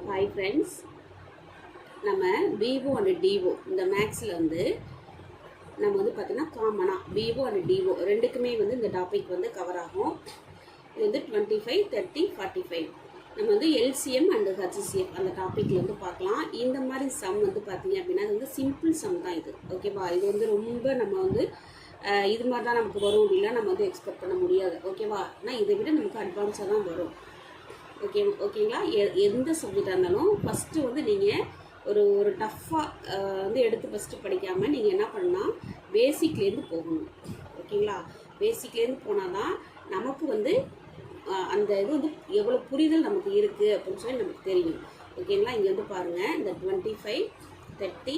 Hi friends, நம்ம PO and DO இந்த மேக்ஸில் நம்ம பார்த்தீங்கன்னா காமனாக பிஓ அண்ட் டிஓ ரெண்டுக்குமே இந்த டாபிக் கவர் ஆகும். இது 25, 30, 45 நம்ம எல்சிஎம் அண்ட் ஹச்சிசிஎஃப் அந்த டாப்பிக்கில் பார்க்கலாம். இந்த மாதிரி சம் பார்த்தீங்க அப்படின்னா இது சிம்பிள் சம் தான் இது. ஓகேவா? இது ரொம்ப நம்ம இது மாதிரி தான் நமக்கு வரும் அப்படின்னா நம்ம எக்ஸ்பெக்ட் பண்ண முடியாது. ஓகேவா? ஆனால் இதை விட நமக்கு அட்வான்ஸாக தான் வரும். ஓகேங்களா? எந்த சப்ஜெக்டாக இருந்தாலும் ஃபஸ்ட்டு நீங்கள் ஒரு டஃப்பாக எடுத்து ஃபஸ்ட்டு படிக்காமல் நீங்கள் என்ன பண்ணால் பேசிக்லேருந்து போகணும். ஓகேங்களா? பேசிக்லேருந்து போனால் தான் நமக்கு அந்த இது எவ்வளோ புரிதல் நமக்கு இருக்குது அப்படின்னு சொல்லி நமக்கு தெரியும். ஓகேங்களா? இங்கே பாருங்கள், இந்த 25, 30,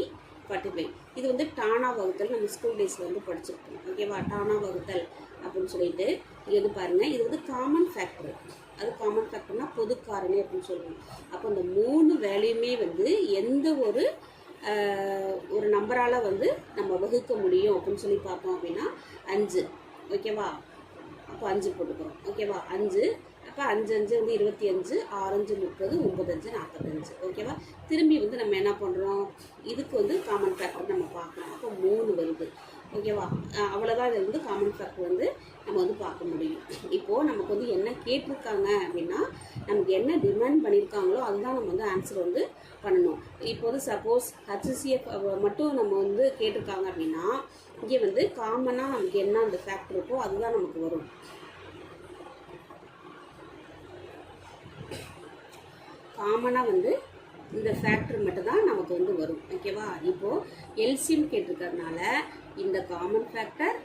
45 இது டானா வகுத்தல் நம்ம ஸ்கூல் டேஸில் படிச்சிருக்கோம். ஓகேவா? டானா வகுத்தல் அப்படின்னு சொல்லிட்டு இங்கே பாருங்கள், இது காமன் ஃபேக்டர். அது காமன் ஃபேக்டர்னா பொது காரணி அப்படின்னு சொல்லுவோம். அப்போ இந்த 3 வேலையுமே எந்த ஒரு நம்பரால் நம்ம வகுக்க முடியும் அப்படின்னு சொல்லி பார்த்தோம் அப்படின்னா 5. ஓகேவா? அப்போ 5 போட்டுக்கிறோம். ஓகேவா? 5 அப்போ 5 5 25, 6 5 30, 9 5 45. ஓகேவா? திரும்பி நம்ம என்ன பண்ணுறோம், இதுக்கு காமன் ஃபேக்டர் நம்ம பார்க்கலாம். அப்போ 3 வருது. ஓகேவா? அவ்வளோதான். இது காமன் ஃபேக்டர் நம்ம பார்க்க முடியும். இப்போது நமக்கு என்ன கேட்டிருக்காங்க அப்படின்னா, நமக்கு என்ன டிமாண்ட் பண்ணியிருக்காங்களோ அதுதான் நம்ம ஆன்சர் பண்ணணும். இப்போது சப்போஸ் ஹச்சிசிஎஃப் மட்டும் நம்ம கேட்டிருக்காங்க அப்படின்னா இங்கே காமனாக நமக்கு என்ன அந்த ஃபேக்டர் இருக்கோ அதுதான் நமக்கு வரும். காமனாக இந்த ஃபேக்டர் மட்டும் தான் நமக்கு வரும். ஓகேவா? இப்போது எல்சிஎம் கேட்டிருக்கிறதுனால இந்த காமன் ஃபேக்டர்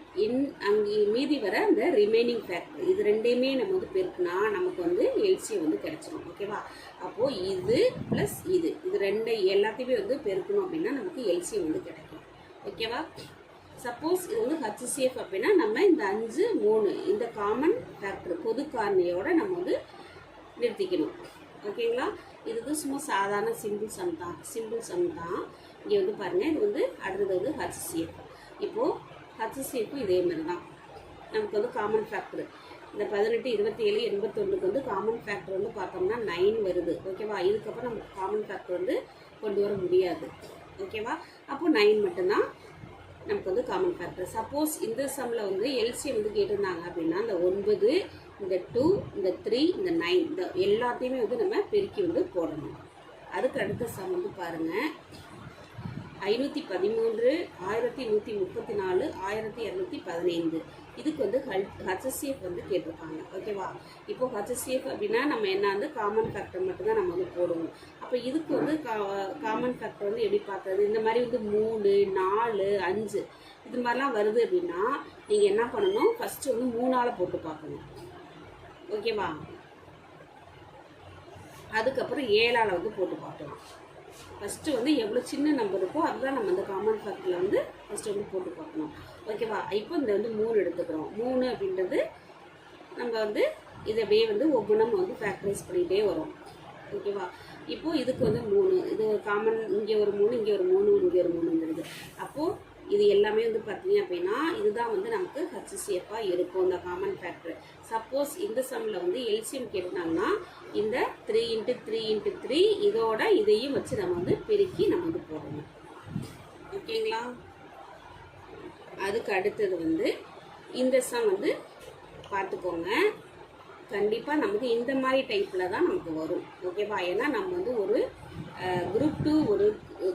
அங்கே மீதி வர இந்த ரிமைனிங் ஃபேக்டர் இது ரெண்டையுமே நம்ம பெருக்குனா நமக்கு எல்சிஎம் கிடைச்சிடும். ஓகேவா? அப்போது இது ப்ளஸ் இது ரெண்டு எல்லாத்தையுமே பெருக்கணும் அப்படின்னா நமக்கு எல்சிஎம் கிடைக்கும். ஓகேவா? சப்போஸ் இது ஹச்சிசிஎஃப் அப்படின்னா நம்ம இந்த 5 3 இந்த காமன் ஃபேக்டர் பொது காரணியோட நம்ம நிறுத்திக்கணும். ஓகேங்களா? இது சும்மா சாதாரண சிம்பிள் சம் தான். இங்கே பாருங்கள், இது அடுத்தது ஹச்சிசிஎஃப். இப்போது ஹச்சிசிஎஃப் இதே மாதிரி தான் நமக்கு காமன் ஃபேக்டர் இந்த 18, 27, 81க்கு காமன் ஃபேக்டர் பார்த்தோம்னா 9 வருது. ஓகேவா? இதுக்கப்புறம் நமக்கு காமன் ஃபேக்டர் கொண்டு வர முடியாது. ஓகேவா? அப்போது 9 மட்டும்தான் நமக்கு காமன் ஃபேக்டர். சப்போஸ் இந்த சம்மில் எல்சிஎம் கேட்டிருந்தாங்க அப்படின்னா இந்த 9, இந்த 2, இந்த 3, இந்த 9 இந்த எல்லாத்தையுமே நம்ம பெருக்கி போடணும். அதுக்கு அடுத்த சம் பாருங்கள், 513, 1134, 1215 இதுக்கு ஹச்சிசிஎஃப் கேட்டிருக்காங்க. ஓகேவா? இப்போ ஹச்சிசிஎஃப் அப்படின்னா நம்ம என்ன காமன் ஃபேக்டர் மட்டும்தான் நம்ம போடுவோம். அப்போ இதுக்கு காமன் ஃபேக்டர் எப்படி பார்க்குறது, இந்த மாதிரி 3, 4, 5 இது மாதிரிலாம் வருது அப்படின்னா நீங்கள் என்ன பண்ணணும், ஃபஸ்ட்டு 3ஆல் போட்டு பார்க்கணும். ஓகேவா? அதுக்கப்புறம் 7ஆல் போட்டு பார்க்கலாம். ஃபஸ்ட்டு எவ்வளோ சின்ன நம்பர் இருக்கோ அதுதான் நம்ம காமன் ஃபேக்டரில் ஃபஸ்ட்டு போட்டு பார்க்கணும். ஓகேவா? இப்போ இந்த 3 எடுத்துக்கிறோம். 3 அப்படின்றது நம்ம இதை அப்படியே ஒவ்வொன்றும் ஃபேக்டரைஸ் பண்ணிகிட்டே வரும். ஓகேவா? இப்போது இதுக்கு 3 இது காமன், இங்கே ஒரு 3, இங்கே ஒரு 3, இங்கே ஒரு 3 வந்துடுது. அப்போது இது எல்லாமே பார்த்தீங்க அப்படின்னா இதுதான் நமக்கு ஹச்சிசிஎஃப்பாக இருக்கும் இந்த காமன் ஃபேக்டர். சப்போஸ் இந்த சம்மில் எல்சிஎம் கேட்டாங்கன்னா இந்த 3 × 3 × 3 இதோட இதையும் வச்சு நம்ம பெருக்கி நம்ம போடணும். ஓகேங்களா? அதுக்கு அடுத்தது இந்த சம் பார்த்துக்கோங்க. கண்டிப்பாக நமக்கு இந்த மாதிரி டைப்பில் தான் நமக்கு வரும். ஓகேவா? ஏன்னா நம்ம ஒரு குரூப் 2 ஒரு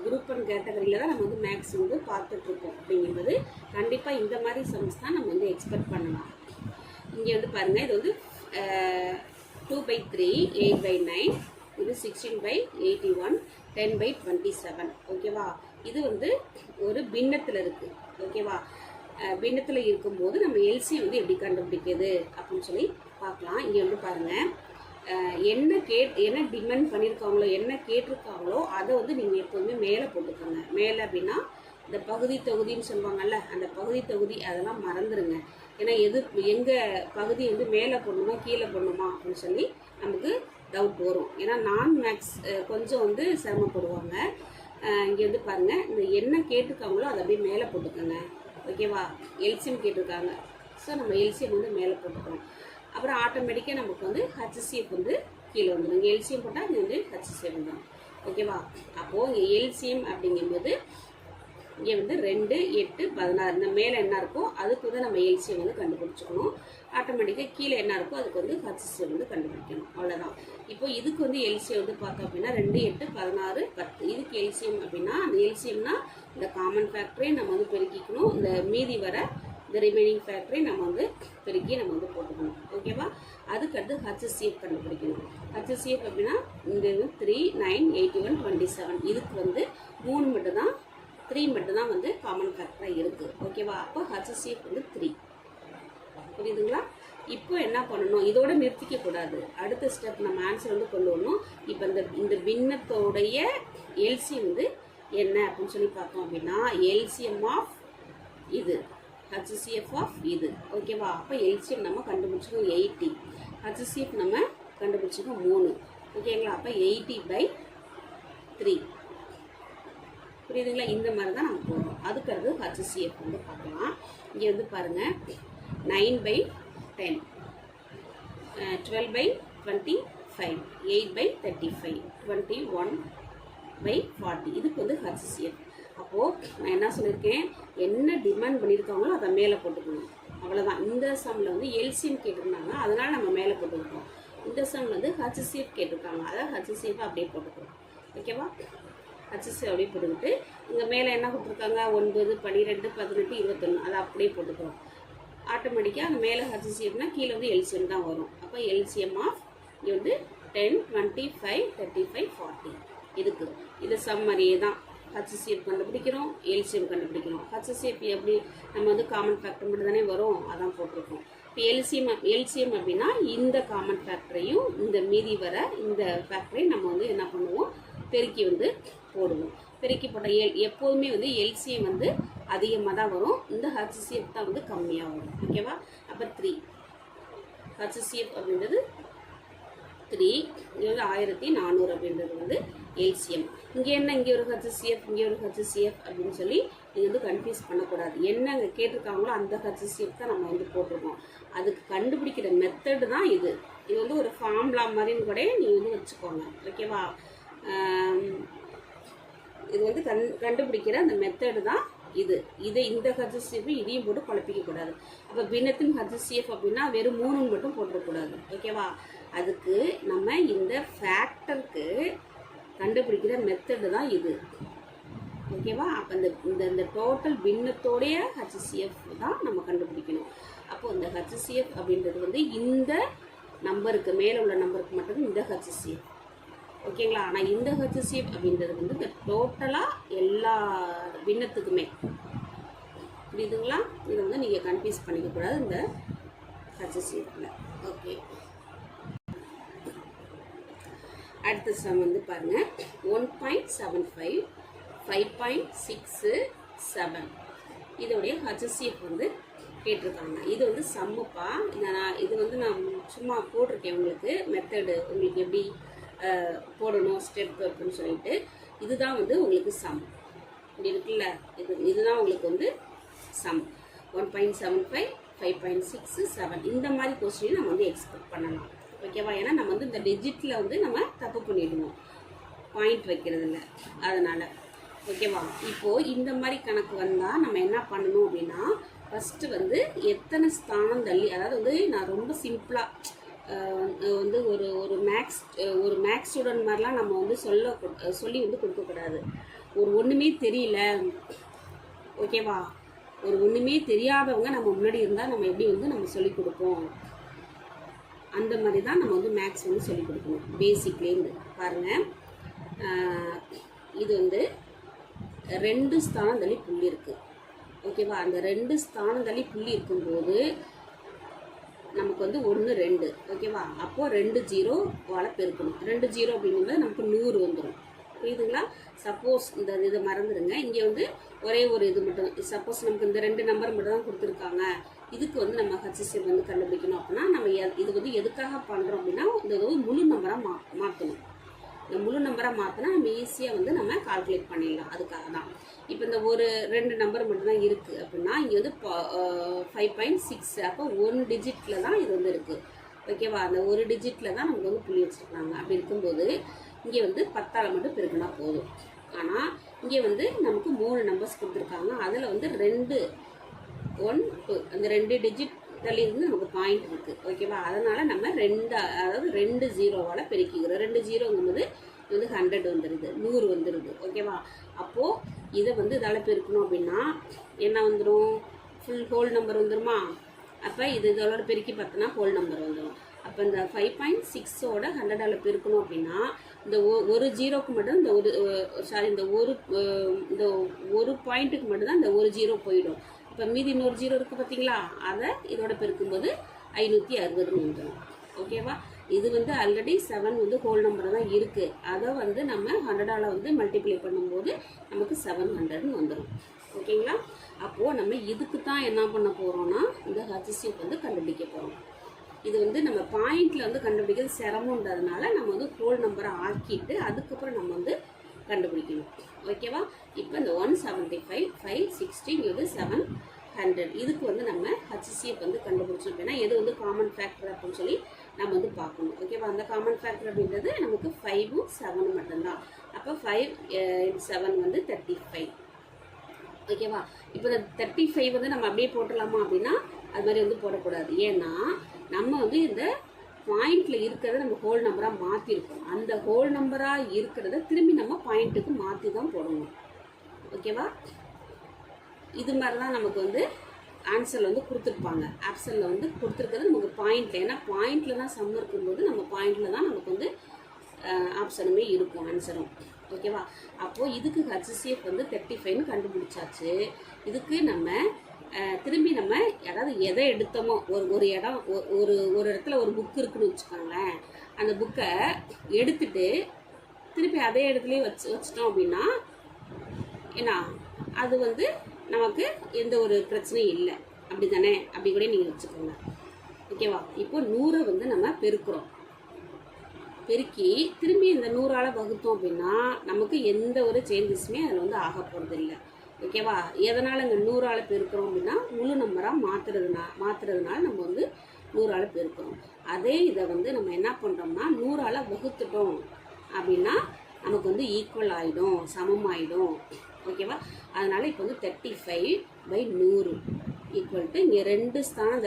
குரூப் 1 கேட்டகரியில் தான் நம்ம மேக்ஸ் பார்த்துட்ருக்கோம். அப்படிங்கும்போது கண்டிப்பாக இந்த மாதிரி சம்ஸ் தான் நம்ம எக்ஸ்பெக்ட் பண்ணலாம். இங்கே பாருங்கள், இது 2/3, 8/9 இது 16/81, 10/27. ஓகேவா? இது ஒரு பின்னத்தில் இருக்குது. ஓகேவா? பின்னத்தில் இருக்கும்போது நம்ம எல்சிஎம் எப்படி கண்டுபிடிக்கிறது அப்படின்னு சொல்லி பார்க்கலாம். இங்கே பாருங்கள், என்ன டிமாண்ட் பண்ணியிருக்காங்களோ என்ன கேட்டிருக்காங்களோ அதை நீங்கள் எப்போதுமே மேலே போட்டுக்கோங்க. மேலே அப்படின்னா இந்த பகுதி தொகுதின்னு சொல்லுவாங்கல்ல, அந்த பகுதி தொகுதி அதெல்லாம் மறந்துடுங்க. ஏன்னா எங்கள் பகுதி மேலே போடணுமா கீழே போடணுமா அப்படின்னு சொல்லி நமக்கு டவுட் வரும். ஏன்னா நான் மேக்ஸ் கொஞ்சம் சிரமப்படுவாங்க. இங்கே பாருங்கள், இந்த என்ன கேட்டிருக்காங்களோ அதை அப்படியே மேலே போட்டுக்கோங்க. ஓகேவா? எல்சிஎம் கேட்டிருக்காங்க, ஸோ நம்ம எல்சிஎம் மேலே போட்டுக்கிறோம். அப்புறம் ஆட்டோமேட்டிக்காக நமக்கு ஹச்சிசிஎஃப் கீழே வந்துடும். இங்கே எல்சிஎம் போட்டால் இங்கே வந்து HCF வந்துடும். ஓகேவா? அப்போது இங்கே எல்சிஎம் அப்படிங்கும்போது இங்கே வந்து 2, 8, 16 இந்த மேலே என்ன இருக்கோ அதுக்கு வந்து நம்ம எல்சிஎம் வந்து கண்டுபிடிச்சிக்கணும். ஆட்டோமேட்டிக்காக கீழே என்ன இருக்கோ அதுக்கு வந்து HCF வந்து கண்டுபிடிக்கணும். அவ்வளோதான். இப்போ இதுக்கு வந்து எல்சிஎம் வந்து பார்த்தோம் அப்படின்னா 2, 8, 16, 10. இதுக்கு எல்சிஎம் அப்படின்னா அந்த எல்சிஎம்னா இந்த காமன் ஃபேக்டரை நம்ம வந்து பெருக்கிக்கணும். இந்த மீதி வர இந்த ரிமைனிங் ஃபேக்டரை நம்ம வந்து பெருக்கி நம்ம வந்து போட்டுக்கணும். ஓகேவா? அதுக்கடுத்து HCF கண்டுபிடிக்கணும். HCF அப்படின்னா இந்த 3, 9, 81, 27 இதுக்கு வந்து 3 மட்டும் தான் 3 மட்டும் தான் வந்து காமன் ஃபேக்டராக இருக்குது. ஓகேவா? அப்போ HCF வந்து 3. புரியுதுங்களா? இப்போ என்ன பண்ணணும், இதோட நிறுத்திக்க கூடாது. அடுத்த ஸ்டெப் நம்ம ஆன்சர் வந்து கொண்டு வரணும். இப்போ இந்த பின்னத்தோடைய எல்சிஎம் வந்து என்ன அப்படின்னு சொல்லி பார்த்தோம் அப்படின்னா எல்சிஎம் ஆஃப் இது HCF ஆஃப் இது. ஓகேவா? அப்போ எல்சிஎம் நம்ம கண்டுபிடிச்சிக்கோம் 80, HCF நம்ம கண்டுபிடிச்சிக்கோம் 3. ஓகேங்களா? அப்போ 80/3. புரியுதுங்களா? இந்த மாதிரி தான் நம்ம போடுறோம். அதுக்கடுத்து HCF வந்து பார்க்கலாம். இங்கே வந்து பாருங்கள் 9/10, 12/25, 8/35, 21/40 இதுக்கு வந்து HCF. அப்போது நான் என்ன சொல்லியிருக்கேன், என்ன டிமாண்ட் பண்ணியிருக்காங்களோ அதை மேலே போட்டுக்கணும். அவ்வளோதான். இந்த சம்மில் வந்து எல்சிஎம் கேட்டிருந்தாங்க, அதனால் நம்ம மேலே போட்டுக்கிட்டோம். இந்த சம்மில் வந்து HCF கேட்டிருக்காங்க, அதாவது HCF அப்படியே போட்டுக்கிறோம். ஓகேவா? HCF அப்படியே போட்டுக்கிட்டு இங்கே மேலே என்ன கொடுத்துருக்காங்க 9, 12, 18, 21 அதை அப்படியே போட்டுக்கிறோம். ஆட்டோமேட்டிக்காக அந்த மேலே HCFனா கீழே வந்து எல்சிஎம் தான் வரும். அப்போ எல்சிஎம் ஆஃப் இங்கே வந்து 10, 25, 35, 40 இதுக்கு இது சம்மரியே தான். HCF கண்டுபிடிக்கிறோம், எல்சிஎம் கண்டுபிடிக்கிறோம். HCF எப்படி நம்ம வந்து காமன் ஃபேக்டர் மட்டும் தானே வரும், அதான் போட்டிருக்கோம். இப்போ எல்சிஎம் அப்படின்னா இந்த காமன் ஃபேக்டரையும் இந்த மீதி வர இந்த ஃபேக்டரையும் நம்ம வந்து என்ன பண்ணுவோம், பெருக்கி வந்து போடுவோம். பெருக்கி போட்ட எப்போதுமே வந்து எல்சிஎம் வந்து அதிகமாக தான் வரும், இந்த HCF தான் வந்து கம்மியாக வரும். ஓகேவா? அப்போ 3 HCF அப்படின்றது 3, இது வந்து 1400 அப்படின்றது வந்து எல்சிஎம். இங்கே என்ன, இங்கே ஒரு HCF, இங்கே ஒரு HCF அப்படின்னு சொல்லி நீங்கள் வந்து கன்ஃபியூஸ் பண்ணக்கூடாது. என்ன அங்கே கேட்டிருக்காங்களோ அந்த HCF தான் நம்ம வந்து போட்டிருக்கோம். அதுக்கு கண்டுபிடிக்கிற மெத்தடு தான் இது. இது வந்து ஒரு ஃபார்முலா மாதிரின்னு கூட நீங்கள் வந்து வச்சுக்கோங்க. ஓகேவா? இது வந்து கண்டுபிடிக்கிற அந்த மெத்தடு தான் இது. இந்த HCF இதையும் போட்டு குழப்பிக்கக்கூடாது. அப்போ பின்னத்தின் HCF அப்படின்னா வெறும் 3 மட்டும் போட்டுறக்கூடாது. ஓகேவா? அதுக்கு நம்ம இந்த ஃபேக்டருக்கு கண்டுபிடிக்கிற மெத்தடு தான் இது. ஓகேவா? அப்போ இந்த டோட்டல் பின்னத்தோடைய HCF தான் நம்ம கண்டுபிடிக்கணும். அப்போது இந்த HCF அப்படின்றது வந்து இந்த நம்பருக்கு மேலே உள்ள நம்பருக்கு மட்டும் இந்த HCF. ஓகேங்களா? ஆனால் இந்த HCF அப்படின்றது வந்து இந்த டோட்டலாக எல்லா பின்னத்துக்குமே. புரியுதுங்களா? இதை வந்து நீங்கள் கன்ஃபியூஸ் பண்ணிக்கக்கூடாது இந்த HCFல. ஓகே, அடுத்த சம் வந்து பாருங்கள் 1.75, 5.67 இதோடைய HCF வந்து கேட்டிருக்காங்க. இது வந்து சம்முப்பா. இது வந்து நான் சும்மா போட்டிருக்கேன் உங்களுக்கு மெத்தடு, உங்களுக்கு எப்படி போடணும் ஸ்டெப் அப்படின்னு சொல்லிட்டு. இதுதான் வந்து உங்களுக்கு சம். இப்படி இருக்குல்ல, இதுதான் உங்களுக்கு வந்து சம். 1.75, 5.67 இந்த மாதிரி கொஸ்டின் நம்ம வந்து எக்ஸ்பெக்ட் பண்ணலாம். ஓகேவா? ஏன்னா நம்ம வந்து இந்த டிஜிட்டில் வந்து நம்ம தப்பு பண்ணிடுவோம் பாயிண்ட் வைக்கிறதில்ல, அதனால். ஓகேவா? இப்போது இந்த மாதிரி கணக்கு வந்தால் நம்ம என்ன பண்ணணும் அப்படின்னா ஃபஸ்ட்டு வந்து எத்தனை ஸ்தானம் தள்ளி, அதாவது வந்து நான் ரொம்ப சிம்பிளாக வந்து ஒரு மேக்ஸ் ஸ்டூடெண்ட் மாதிரிலாம் நம்ம வந்து சொல்லி வந்து கொடுக்கக்கூடாது. ஒன்றுமே தெரியல, ஓகேவா? ஒன்றுமே தெரியாதவங்க நம்ம முன்னாடி இருந்தால் நம்ம எப்படி வந்து நம்ம சொல்லிக் கொடுப்போம், அந்த மாதிரி தான் நம்ம வந்து மேக்ஸ் வந்து சொல்லிக் கொடுக்கணும் பேசிக்லேருந்து. பாருங்கள், இது வந்து 2 ஸ்தானம் தள்ளி புள்ளி இருக்குது. ஓகேவா? அந்த 2 ஸ்தானம் தள்ளி புள்ளி இருக்கும்போது நமக்கு வந்து 1, 2. ஓகேவா? அப்போது 2 0வால் பெருக்கணும். 2 0 அப்படிங்கும்போது நமக்கு 100 வந்துடும். புரியுதுங்களா? சப்போஸ் இதை மறந்துடுங்க. இங்கே வந்து ஒரே ஒரு இது மட்டும், சப்போஸ் நமக்கு இந்த 2 நம்பர் மட்டும் தான் கொடுத்துருக்காங்க, இதுக்கு வந்து நம்ம HCF வந்து கண்டுபிடிக்கணும் அப்படின்னா நம்ம இது வந்து எதுக்காக பண்ணுறோம் அப்படின்னா இந்த முழு நம்பராக மாற்றணும். இந்த முழு நம்பராக மாற்றினா நம்ம ஈஸியாக வந்து நம்ம கால்குலேட் பண்ணிடலாம். அதுக்காக தான். இப்போ இந்த ஒரு 2 நம்பர் மட்டும்தான் இருக்குது அப்படின்னா இங்கே வந்து 5.6, அப்போ 1 டிஜிட்டில் தான் இது வந்து இருக்குது. ஓகேவா? அந்த ஒரு டிஜிட்டில் தான் நமக்கு வந்து புள்ளி வச்சுருக்காங்க. அப்படி இருக்கும்போது இங்கே வந்து 10ஆல் மட்டும் பெருக்கினா போதும். ஆனால் இங்கே வந்து நமக்கு 3 நம்பர்ஸ் கொடுத்துருக்காங்க. அதில் வந்து 2 1 2 அந்த 2 டிஜிட் இருந்து நமக்கு பாயிண்ட் இருக்குது. ஓகேவா? அதனால் நம்ம அதாவது 2 0வால் பெருக்கிக்கிறோம். 2 0ங்கும்போது வந்து 100 வந்துடுது, 100 வந்துடுது. ஓகேவா? அப்போது இதை வந்து இதால் பெருக்கணும் அப்படின்னா என்ன வந்துடும்? ஃபுல் ஹோல் நம்பர் வந்துடுமா? அப்போ இதோட பெருக்கி பார்த்தோன்னா ஹோல் நம்பர் வந்துடும். அப்போ இந்த 5.6ஓட 100ஆல் பெருக்கணும் அப்படின்னா இந்த ஒரு ஜீரோக்கு மட்டும் இந்த ஒரு பாயிண்ட்டுக்கு மட்டும்தான் இந்த ஒரு ஜீரோ போயிடும். இப்போ மீதி இன்னொரு ஜீரோ இருக்குது பார்த்தீங்களா? அதை இதோட பெருக்கும்போது 560 வந்துடும். ஓகேவா? இது வந்து ஆல்ரெடி 7 வந்து ஹோல் நம்பர் தான் இருக்குது. அதை வந்து நம்ம 100ஆல் வந்து மல்டிப்ளை பண்ணும்போது நமக்கு 700 வந்துடும். ஓகேங்களா? அப்போது நம்ம இதுக்கு தான் என்ன பண்ண போகிறோம்னா இந்த HCF வந்து கண்டுபிடிக்க போகிறோம். இது வந்து நம்ம பாயிண்டில் வந்து கண்டுபிடிக்கிறது சிரமன்றதுனால நம்ம வந்து ஹோல் நம்பரை ஆக்கிட்டு அதுக்கப்புறம் நம்ம வந்து கண்டுபிடிக்கணும். ஓகேவா? இப்போ இந்த 175 560 இது 700 இதுக்கு வந்து நம்ம HCF வந்து கண்டுபிடிச்சோம் அப்படின்னா எது வந்து காமன் ஃபேக்டர் அப்படின்னு சொல்லி நம்ம வந்து பார்க்கணும். ஓகேவா? அந்த காமன் ஃபேக்டர் அப்படின்றது நமக்கு 5ம் 7 மட்டும்தான். அப்போ 5 7 வந்து 35. ஓகேவா? இப்போ இந்த 35 வந்து நம்ம அப்படியே போட்டுடலாமா அப்படின்னா அது மாதிரி வந்து போடக்கூடாது. ஏன்னா நம்ம வந்து இந்த பாயிண்டில் இருக்கிறத நம்ம ஹோல் நம்பராக மாற்றிருக்கோம். அந்த ஹோல் நம்பராக இருக்கிறத திரும்பி நம்ம பாயிண்ட்டுக்கு மாற்றி தான் போடணும். ஓகேவா? இது மாதிரி தான் நமக்கு வந்து ஆன்சரில் வந்து கொடுத்துருப்பாங்க. ஆப்ஷனில் வந்து கொடுத்துருக்கிறது நமக்கு பாயிண்டில். ஏன்னா பாயிண்டில் தான் சம் இருக்கும்போது நம்ம பாயிண்டில் தான் நமக்கு வந்து ஆப்ஷனுமே இருக்கும், ஆன்சரும். ஓகேவா? அப்போது இதுக்கு HCF வந்து 35ன்னு கண்டுபிடிச்சாச்சு. இதுக்கு நம்ம திரும்பி நம்ம அதாவது எதை எடுத்தோமோ ஒரு இடம் ஒரு இடத்துல ஒரு புக் இருக்குன்னு வச்சுக்கோங்களேன். அந்த புக்கை எடுத்துட்டு திருப்பி அதே இடத்துலையே வச்சிட்டோம் அப்படின்னா ஏன்னா அது வந்து நமக்கு எந்த ஒரு பிரச்சனையும் இல்லை. அப்படி தானே? அப்படி கூட நீங்கள் வச்சுக்கோங்க. ஓகேவா? இப்போ 100 வந்து நம்ம பெருக்கிறோம். பெருக்கி திரும்பி இந்த 100ஆல் வகுத்தோம் அப்படின்னா நமக்கு எந்த ஒரு சேஞ்சஸுமே அதில் வந்து ஆக போகிறது இல்லை. ஓகேவா? எதனால் இங்கே 100ஆல் பெருக்கிறோம் அப்படின்னா முழு நம்பராக மாற்றுறதுனால நம்ம வந்து 100ஆல் பெருக்கிறோம். அதே இதை வந்து நம்ம என்ன பண்ணுறோம்னா 100ஆல் வகுத்துட்டோம் அப்படின்னா நமக்கு வந்து ஈக்குவல் ஆகிடும், சமம் ஆகிடும். ஓகேவா? அதனால் இப்போ வந்து 35/100 ஈக்குவல் டு இங்கே 2 ஸ்தானம்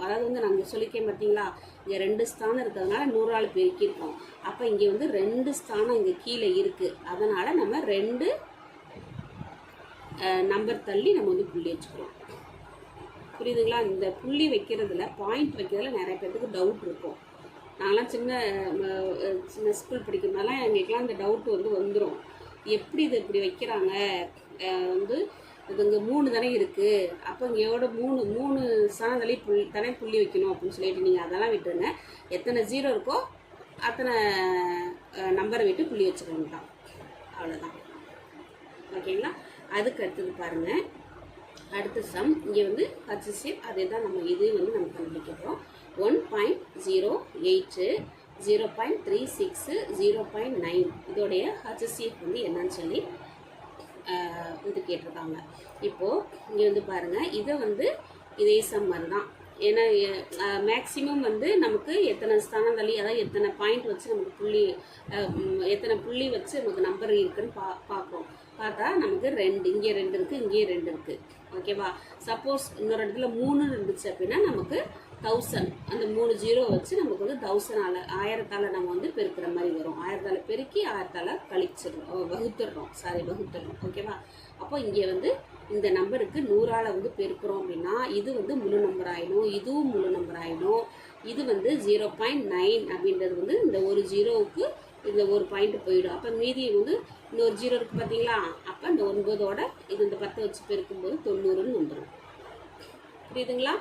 அதாவது வந்து நாங்கள் சொல்லிக்கேன் பார்த்தீங்களா? இங்கே 2 ஸ்தானம் இருக்கிறதுனால 100ஆல் பெருக்கியிருக்கோம். அப்போ இங்கே வந்து 2 ஸ்தானம் இங்கே கீழே இருக்குது. அதனால் நம்ம 2 நம்பர் தள்ளி நம்ம வந்து புள்ளி வச்சுக்கிறோம். புரியுதுங்களா? இந்த புள்ளி வைக்கிறதுல பாயிண்ட் வைக்கிறதுல நிறைய பேருக்கு டவுட் இருக்கும். நாங்களாம் சின்ன ஸ்கூல் படிக்கிறதுனால எங்களுக்கெல்லாம் இந்த டவுட் வந்து வந்துடும். எப்படி இது இப்படி வைக்கிறாங்க? வந்து இது இங்கே 3 தானே இருக்குது. அப்போ இங்கேயோட 3 ஸ்தானம் தள்ளி தானே புள்ளி வைக்கணும் அப்படின்னு சொல்லிட்டு நீங்கள் அதெல்லாம் விட்டுருங்க. எத்தனை 0 இருக்கோ அத்தனை நம்பரை விட்டு புள்ளி வச்சுக்கோங்க தான். அவ்வளோதான். ஓகேங்களா? அதுக்கு அடுத்தது பாருங்கள், அடுத்த சம் இங்கே வந்து HCF அதே தான் நம்ம இதையும் வந்து நம்ம கண்டுபிடிக்கிறோம். 1.08 0.36 0.9 இதோடைய HCF வந்து என்னன்னு சொல்லி இது கேட்டிருக்காங்க. இப்போது இங்கே வந்து பாருங்கள், இதை வந்து இதே சம் மாதிரி தான். ஏன்னா மேக்ஸிமம் வந்து நமக்கு எத்தனை ஸ்தானம் தள்ளி அதாவது எத்தனை பாயிண்ட் வச்சு நமக்கு புள்ளி எத்தனை புள்ளி வச்சு நமக்கு நம்பர் இருக்குன்னு பார்க்குறோம். பார்த்தா நமக்கு 2 இங்கே 2 இருக்குது, இங்கேயே 2 இருக்குது. ஓகேவா? சப்போஸ் இன்னொரு இடத்துல 3 இருந்துச்சு அப்படின்னா நமக்கு 1000 அந்த 3 0 வச்சு நமக்கு வந்து 1000ஆல் நம்ம வந்து பெருக்கிற மாதிரி வரும். 1000ஆல் பெருக்கி 1000ஆல் வகுத்துடுறோம். ஓகேவா? அப்போ இங்கே வந்து இந்த நம்பருக்கு 100ஆல் வந்து பெருக்கிறோம் அப்படின்னா இது வந்து முழு நம்பர் ஆகிடும், இதுவும் முழு நம்பர் ஆகிடும். இது வந்து 0.9 அப்படின்றது வந்து இந்த ஒரு 0வுக்கு இந்த ஒரு பாயிண்ட் போயிடும். அப்போ மீதி வந்து இன்னொரு 0 இருக்குது பார்த்தீங்களா? அப்போ இந்த 9ஓட இது இந்த 10 வச்சு பெருக்கும்போது 90ன்னு வந்துடும். புரியுதுங்களா?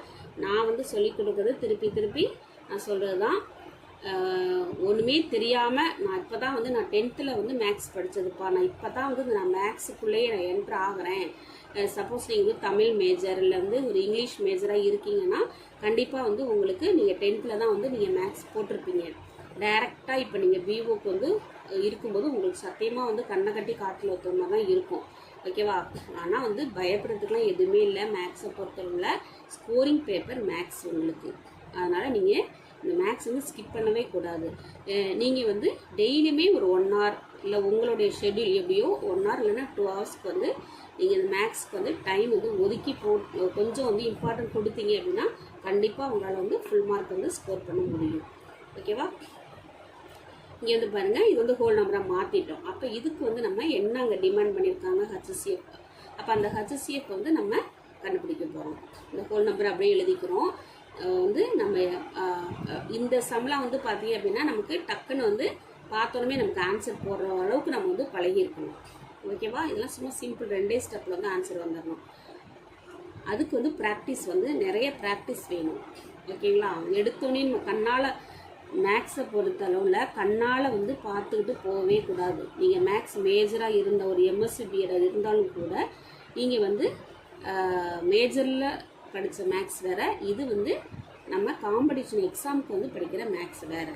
நான் வந்து சொல்லிக் கொடுக்குறது திருப்பி நான் சொல்கிறது தான். ஒன்றுமே தெரியாமல் நான் இப்போ தான் வந்து நான் 10th வந்து மேக்ஸ் படித்ததுப்பா. நான் இப்போ தான் வந்து நான் மேக்ஸுக்குள்ளேயே நான் என்ட்ரு ஆகிறேன். சப்போஸ் நீங்கள் வந்து தமிழ் மேஜர் இல்லை வந்து ஒரு இங்கிலீஷ் மேஜராக இருக்கீங்கன்னா கண்டிப்பாக வந்து உங்களுக்கு நீங்கள் 10th தான் வந்து நீங்கள் மேக்ஸ் போட்டிருப்பீங்க. டைரெக்டாக இப்போ நீங்கள் விவோக்கு வந்து இருக்கும்போது உங்களுக்கு சத்தியமாக வந்து கண்ணை கட்டி காட்டில் ஒருத்தர் மாதிரி தான் இருக்கும். ஓகேவா? ஆனால் வந்து பயப்படுறதுக்குலாம் எதுவுமே இல்லை. மேக்ஸை பொறுத்தவரை ஸ்கோரிங் பேப்பர் மேக்ஸ் உங்களுக்கு. அதனால் நீங்கள் இந்த மேக்ஸ் வந்து ஸ்கிப் பண்ணவே கூடாது. நீங்கள் வந்து டெய்லியுமே ஒரு 1 hour இல்லை உங்களுடைய ஷெட்யூல் எப்படியோ 1 hour இல்லைன்னா 2 hours வந்து நீங்கள் இந்த மேக்ஸ்க்கு வந்து டைம் வந்து ஒதுக்கி கொஞ்சம் வந்து இம்பார்ட்டன்ட் கொடுத்தீங்க அப்படின்னா கண்டிப்பாக உங்களால் வந்து ஃபுல் மார்க் வந்து ஸ்கோர் பண்ண முடியும். ஓகேவா? இங்கே வந்து பாருங்கள், இது வந்து ஹோல் நம்பராக மாற்றிட்டோம். அப்போ இதுக்கு வந்து நம்ம என்ன அங்கே டிமாண்ட் பண்ணியிருக்காங்க, HCF. அப்போ அந்த HCF வந்து நம்ம கண்டுபிடிக்க போகிறோம். இந்த ஹோல் நம்பரை அப்படியே எழுதிக்கிறோம். வந்து நம்ம இந்த சம்லாம் வந்து பார்த்தீங்க அப்படின்னா நமக்கு டக்குன்னு வந்து பார்த்தோன்னே நமக்கு ஆன்சர் போடுற அளவுக்கு நம்ம வந்து பழகியிருக்கணும். ஓகேவா? இதெல்லாம் சும்மா சிம்பிள் 2 ஸ்டெப்பில் வந்து ஆன்சர் வந்துடணும். அதுக்கு வந்து ப்ராக்டிஸ் வந்து நிறைய ப்ராக்டிஸ் வேணும். ஓகேங்களா? எடுத்தோன்னே நம்ம கண்ணால் மேக்ஸை பொறுத்தளவில் கண்ணால் வந்து பார்த்துக்கிட்டு போகவே கூடாது. நீங்கள் மேக்ஸ் மேஜராக இருந்த ஒரு எம்எஸ்சி பிஎட் இருந்தாலும் கூட நீங்கள் வந்து மேஜரில் படித்த மேக்ஸ் வேறு, இது வந்து நம்ம காம்படிஷன் எக்ஸாமுக்கு வந்து படிக்கிற மேக்ஸ் வேறு.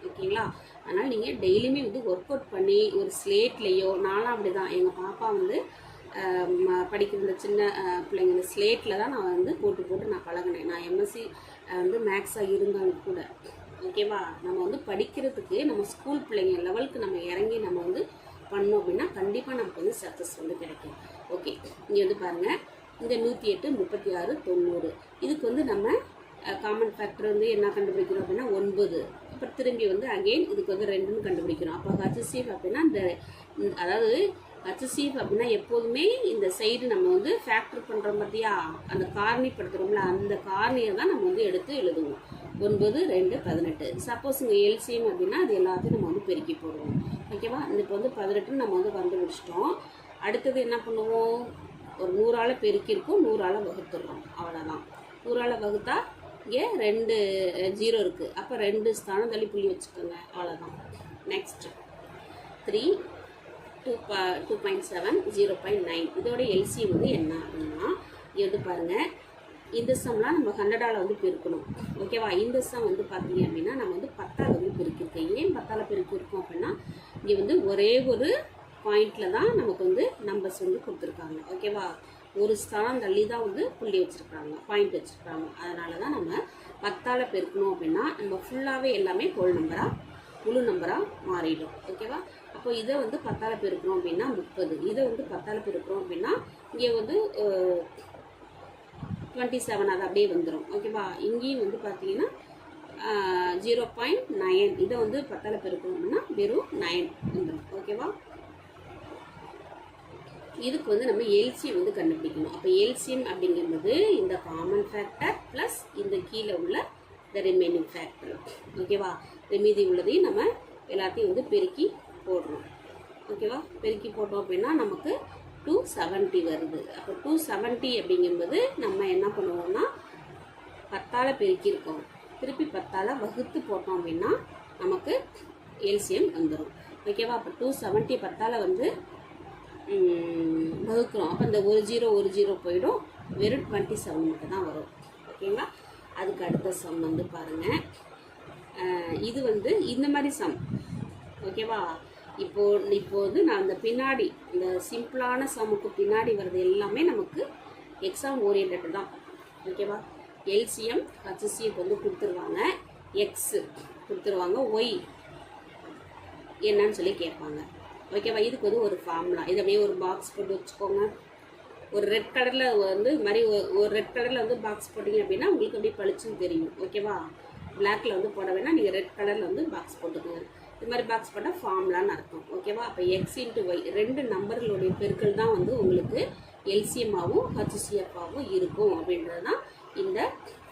ஓகேங்களா? அதனால் நீங்கள் டெய்லியுமே வந்து ஒர்க் அவுட் பண்ணி ஒரு ஸ்லேட்லேயோ, நானும் அப்படி தான், எங்கள் பாப்பா வந்து படிக்கிற இந்த சின்ன பிள்ளைங்க இந்த ஸ்லேட்டில் தான் நான் வந்து போட்டு நான் பழகினேன். நான் எம்எஸ்சி வந்து மேக்ஸாக இருந்தாலும் கூட. ஓகேவா? நம்ம வந்து படிக்கிறதுக்கு நம்ம ஸ்கூல் பிள்ளைங்க லெவலுக்கு நம்ம இறங்கி நம்ம வந்து பண்ணோம் அப்படின்னா கண்டிப்பாக நமக்கு வந்து சக்ஸஸ் வந்து கிடைக்கும். ஓகே, இங்கே வந்து பாருங்கள், இந்த 108, 36, 90 இதுக்கு வந்து நம்ம காமன் ஃபேக்டர் வந்து என்ன கண்டுபிடிக்கிறோம் அப்படின்னா 9. அப்புறம் திரும்பி வந்து அகெயின் இதுக்கு வந்து 2ன்னு கண்டுபிடிக்கிறோம். அப்போ HCF அப்படின்னா அதாவது HCF அப்படின்னா எப்போதுமே இந்த சைடு நம்ம வந்து ஃபேக்டர் பண்ணுறோம் பார்த்தியா, அந்த காரணிப்படுத்துகிறோம்ல, அந்த காரணியை தான் நம்ம வந்து எடுத்து எழுதுவோம். 9, 2, 18. சப்போஸ் இங்கே எல்சிஎம் அப்படின்னா அது எல்லாத்தையும் நம்ம வந்து பெருக்கி போடுவோம். ஓகேவா? இப்போ வந்து 18 நம்ம வந்து கண்டுபிடிச்சிட்டோம். அடுத்தது என்ன பண்ணுவோம், ஒரு 100ஆல் பெருக்கியிருக்கோம், 100ஆல் வகுத்துடுறோம். அவ்வளோதான். 100ஆல் வகுத்தா இங்கே 2 0 இருக்குது. அப்போ 2 ஸ்தானம் தள்ளி புள்ளி வச்சுக்கோங்க. அவ்வளோதான். நெக்ஸ்ட் 3, 2.7, 0.9 இதோட எல்சிஎம் வந்து என்ன அப்படின்னா, இங்கே வந்து பாருங்கள், இந்த சம்லாம் நம்ம 100ஆல் வந்து பெருக்கணும். ஓகேவா? இந்த சம் வந்து பார்த்தீங்க அப்படின்னா நம்ம வந்து 10ஆல் வந்து பெருக்கிருக்கோம். ஏன் 10ஆல் பெருக்கிருக்கோம் அப்படின்னா இங்கே வந்து ஒரே ஒரு பாயிண்டில் தான் நமக்கு வந்து நம்பர்ஸ் வந்து கொடுத்துருக்காங்க. ஓகேவா? ஒரு ஸ்தானம் தள்ளி தான் வந்து புள்ளி வச்சுருக்காங்க, பாயிண்ட் வச்சுருக்காங்க. அதனால தான் நம்ம 10ஆல் பெருக்கணும் அப்படின்னா நம்ம ஃபுல்லாகவே எல்லாமே ஹோல் நம்பராக முழு நம்பராக மாறிடும். ஓகேவா? அப்போ இதை வந்து 10ஆல் பெருக்கணும் அப்படின்னா 30. இதை வந்து 10ஆல் பெருக்கிறோம் அப்படின்னா இங்கே வந்து 27 அது அப்படியே வந்துடும். ஓகேவா? இங்கேயும் வந்து பார்த்தீங்கன்னா 0.9 இதை வந்து 10ஆல் பெருக்கணும் அப்படின்னா வெறும் 9 வந்துடும். ஓகேவா? இதுக்கு வந்து நம்ம எல்சிஎம் வந்து கண்டுபிடிக்கணும். அப்போ எல்சிஎம் அப்படிங்கும்போது இந்த காமன் ஃபேக்டர் ப்ளஸ் இந்த கீழே உள்ள த ரிமைனிங் ஃபேக்டர். ஓகேவா? மீதி உள்ளதையும் நம்ம எல்லாத்தையும் வந்து பெருக்கி போடுறோம். ஓகேவா? பெருக்கி போட்டோம் அப்படின்னா நமக்கு 270 வருது. அப்போ 270 அப்படிங்கும்போது நம்ம என்ன பண்ணுவோம்னா 10ஆல் பெருக்கியிருக்கோம், திருப்பி 10ஆல் வகுத்து போட்டோம் அப்படின்னா நமக்கு எல்சிஎம் வந்துடும். ஓகேவா? அப்போ 270 10ஆல் வந்து வகுக்கிறோம். அப்போ இந்த ஒரு ஜீரோ போயிடும், வெறும் 27 மட்டும் தான் வரும். ஓகேங்களா? அதுக்கு அடுத்த சம் வந்து பாருங்கள், இது வந்து இந்த மாதிரி சம். ஓகேவா? இப்போ வந்து நான் அந்த பின்னாடி இந்த சிம்பிளான சம்முக்கு பின்னாடி வர்றது எல்லாமே நமக்கு எக்ஸாம் ஓரியன்ட் தான். ஓகேவா? எல்சிஎம் HCF வந்து கொடுத்துருவாங்க, எக்ஸ் கொடுத்துருவாங்க, ஒய் என்னன்னு சொல்லி கேட்பாங்க. ஓகேவா? இதுக்கு வந்து ஒரு ஃபார்முலா, இது அப்படியே ஒரு பாக்ஸ் போட்டு வச்சுக்கோங்க. ஒரு ரெட் கலரில் வந்து இது மாதிரி ஒரு ரெட் கலரில் வந்து பாக்ஸ் போட்டிங்க அப்படின்னா உங்களுக்கு அப்படியே பளிச்சுன்னு தெரியும். ஓகேவா? பிளாக்ல வந்து போட வேணால் நீங்கள் ரெட் கலரில் வந்து பாக்ஸ் போட்டுக்கோங்க. இது மாதிரி பாக்ஸ் போட்டால் ஃபார்முலான்னு அர்த்தம். ஓகேவா? அப்போ எக்ஸ் இன்ட்டு ஒய் 2 நம்பர்களுடைய பெருக்கள் தான் வந்து உங்களுக்கு எல்சிஎம்மாகவும் HCFஆகவும் இருக்கும் அப்படின்றது தான் இந்த